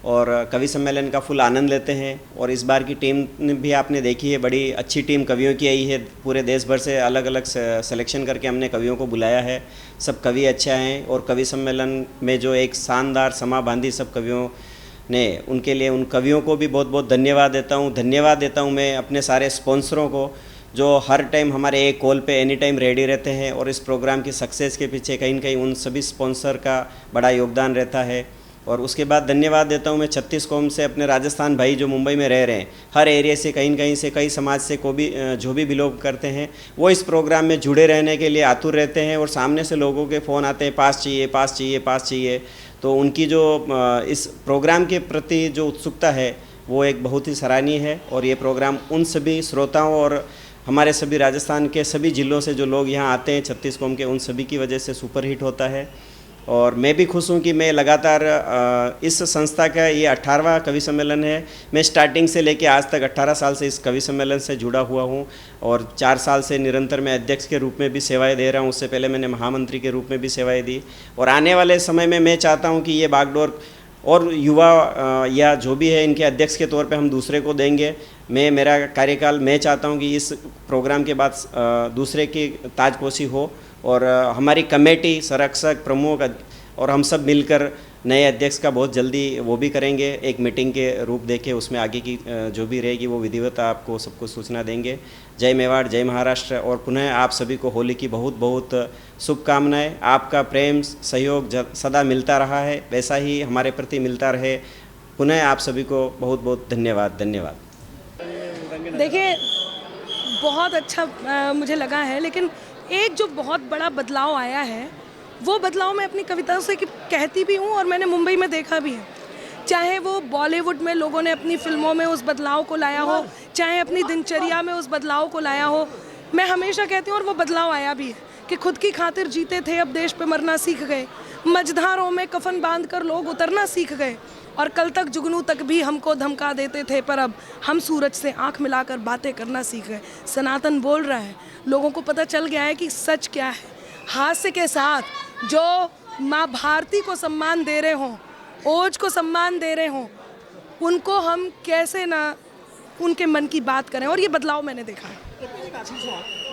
और कवि सम्मेलन का फुल आनंद लेते हैं और इस बार की टीम भी आपने देखी है, बड़ी अच्छी टीम कवियों की आई है। पूरे देश भर से अलग अलग सिलेक्शन करके हमने कवियों को बुलाया है। सब कवि अच्छे हैं और कवि सम्मेलन में जो एक शानदार समा बांधी सब कवियों ने, उनके लिए उन कवियों को भी बहुत बहुत धन्यवाद देता हूँ। धन्यवाद देता हूँ मैं अपने सारे स्पॉन्सरों को जो हर टाइम हमारे एक कॉल पे एनी टाइम रेडी रहते हैं और इस प्रोग्राम की सक्सेस के पीछे कहीं न कहीं उन सभी स्पॉन्सर का बड़ा योगदान रहता है। और उसके बाद धन्यवाद देता हूँ मैं 36 कौम से अपने राजस्थान भाई जो मुंबई में रह रहे हैं, हर एरिया से कहीं न कहीं से, कई समाज से को भी जो भी बिलोंग करते हैं, वो इस प्रोग्राम में जुड़े रहने के लिए आतुर रहते हैं और सामने से लोगों के फ़ोन आते हैं, पास चाहिए, पास चाहिए, पास चाहिए। तो उनकी जो इस प्रोग्राम के प्रति जो उत्सुकता है वो एक बहुत ही सराहनीय है और ये प्रोग्राम उन सभी श्रोताओं और हमारे सभी राजस्थान के सभी ज़िलों से जो लोग यहाँ आते हैं 36 कौम के, उन सभी की वजह से सुपर हिट होता है। और मैं भी खुश हूँ कि मैं लगातार इस संस्था का ये 18वां कवि सम्मेलन है। मैं स्टार्टिंग से लेके आज तक 18 साल से इस कवि सम्मेलन से जुड़ा हुआ हूँ और 4 साल से निरंतर मैं अध्यक्ष के रूप में भी सेवाएं दे रहा हूँ। उससे पहले मैंने महामंत्री के रूप में भी सेवाएं दी और आने वाले समय में मैं चाहता हूँ कि ये बागडोर और युवा या जो भी है इनके अध्यक्ष के तौर पे हम दूसरे को देंगे। मेरा कार्यकाल मैं चाहता हूँ कि इस प्रोग्राम के बाद दूसरे की ताजपोशी हो और हमारी कमेटी, संरक्षक, प्रमुख और हम सब मिलकर नए अध्यक्ष का बहुत जल्दी वो भी करेंगे, एक मीटिंग के रूप देके उसमें आगे की जो भी रहेगी वो विधिवत आपको सबको सूचना देंगे। जय मेवाड़, जय महाराष्ट्र और पुनः आप सभी को होली की बहुत बहुत शुभकामनाएं। आपका प्रेम सहयोग सदा मिलता रहा है, वैसा ही हमारे प्रति मिलता रहे। पुनः आप सभी को बहुत बहुत धन्यवाद। देखिए, बहुत अच्छा मुझे लगा है, लेकिन एक जो बहुत बड़ा बदलाव आया है वो बदलाव मैं अपनी कविताओं से कहती भी हूँ और मैंने मुंबई में देखा भी है। चाहे वो बॉलीवुड में लोगों ने अपनी फिल्मों में उस बदलाव को लाया हो, चाहे अपनी दिनचर्या में उस बदलाव को लाया हो, मैं हमेशा कहती हूँ और वो बदलाव आया भी है कि खुद की खातिर जीते थे, अब देश पे मरना सीख गए। मझधारों में कफन बांध कर लोग उतरना सीख गए और कल तक जुगनू तक भी हमको धमका देते थे, पर अब हम सूरज से आंख मिलाकर बातें करना सीख गए। सनातन बोल रहा है, लोगों को पता चल गया है कि सच क्या है। हास्य के साथ जो माँ भारती को सम्मान दे रहे हों, ओज को सम्मान दे रहे हों, उनको हम कैसे ना उनके मन की बात करें, और ये बदलाव मैंने देखा है।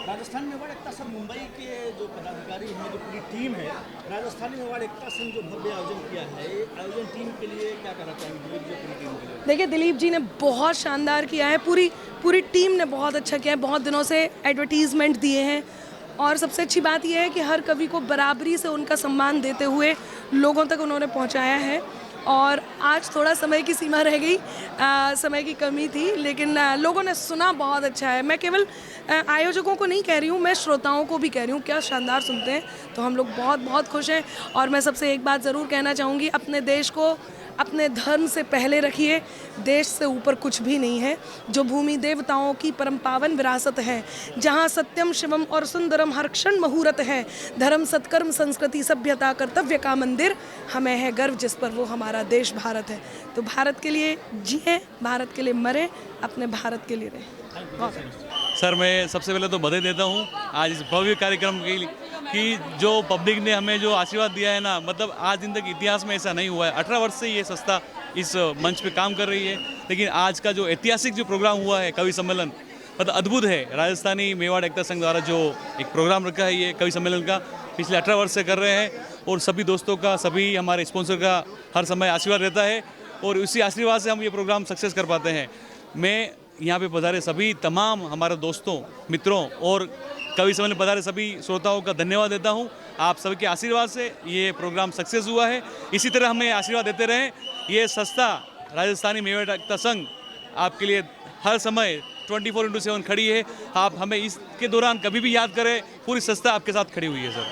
राजस्थान मेवाड़ एकता संघ मुंबई के जो पदाधिकारी हैं, जो पूरी टीम है, राजस्थानी मेवाड़ एकता संघ जो भव्य आयोजन किया है, ये आयोजन टीम के लिए क्या कहना चाहेंगे, दिलीप जी पूरी टीम के लिए? देखिए, दिलीप जी ने बहुत शानदार किया है, पूरी टीम ने बहुत अच्छा किया है, बहुत दिनों से एडवर्टीजमेंट दिए हैं और सबसे अच्छी बात यह है कि हर कवि को बराबरी से उनका सम्मान देते हुए लोगों तक उन्होंने पहुंचाया है। और आज थोड़ा समय की सीमा रह गई, समय की कमी थी, लेकिन लोगों ने सुना बहुत अच्छा है। मैं केवल आयोजकों को नहीं कह रही हूँ, मैं श्रोताओं को भी कह रही हूँ, क्या शानदार सुनते हैं। तो हम लोग बहुत बहुत खुश हैं। और मैं सबसे एक बात ज़रूर कहना चाहूँगी, अपने देश को अपने धर्म से पहले रखिए, देश से ऊपर कुछ भी नहीं है। जो भूमि देवताओं की परम पावन विरासत है, जहाँ सत्यम शिवम और सुंदरम हर क्षण मुहूर्त है, धर्म सत्कर्म संस्कृति सभ्यता कर्तव्य का मंदिर, हमें है गर्व जिस पर वो हमारा देश भारत है। तो भारत के लिए जिए, भारत के लिए मरें, अपने भारत के लिए रहें। सर, मैं सबसे पहले तो बधाई देता हूँ आज इस भव्य कार्यक्रम के लिए कि जो पब्लिक ने हमें जो आशीर्वाद दिया है ना, मतलब आज दिन तक इतिहास में ऐसा नहीं हुआ है। 18 वर्ष से ये संस्था इस मंच पे काम कर रही है, लेकिन आज का जो ऐतिहासिक जो प्रोग्राम हुआ है कवि सम्मेलन, मतलब अद्भुत है। राजस्थानी मेवाड़ एकता संघ द्वारा जो एक प्रोग्राम रखा है ये कवि सम्मेलन का, पिछले 18 वर्ष से कर रहे हैं और सभी दोस्तों का, सभी हमारे स्पॉन्सर का हर समय आशीर्वाद रहता है और उसी आशीर्वाद से हम ये प्रोग्राम सक्सेस कर पाते हैं। मैं यहाँ पे पधारे सभी तमाम हमारे दोस्तों, मित्रों और कवि सम्मेलन पधारे सभी श्रोताओं का धन्यवाद देता हूँ। आप सबके आशीर्वाद से ये प्रोग्राम सक्सेस हुआ है। इसी तरह हमें आशीर्वाद देते रहें। ये संस्था राजस्थानी मेवाड़ एकता संघ आपके लिए हर समय 24/7 खड़ी है। आप हमें इसके दौरान कभी भी याद करें, पूरी संस्था आपके साथ खड़ी हुई है। सर,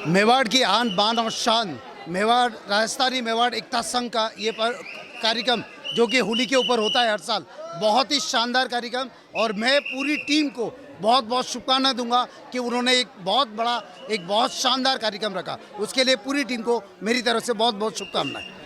मेवाड़ की आन बान और शान, मेवाड़ राजस्थानी मेवाड़ एकता संघ का ये कार्यक्रम जो कि होली के ऊपर होता है हर साल, बहुत ही शानदार कार्यक्रम। और मैं पूरी टीम को बहुत बहुत शुभकामनाएं दूंगा कि उन्होंने एक बहुत शानदार कार्यक्रम रखा। उसके लिए पूरी टीम को मेरी तरफ से बहुत बहुत शुभकामनाएं।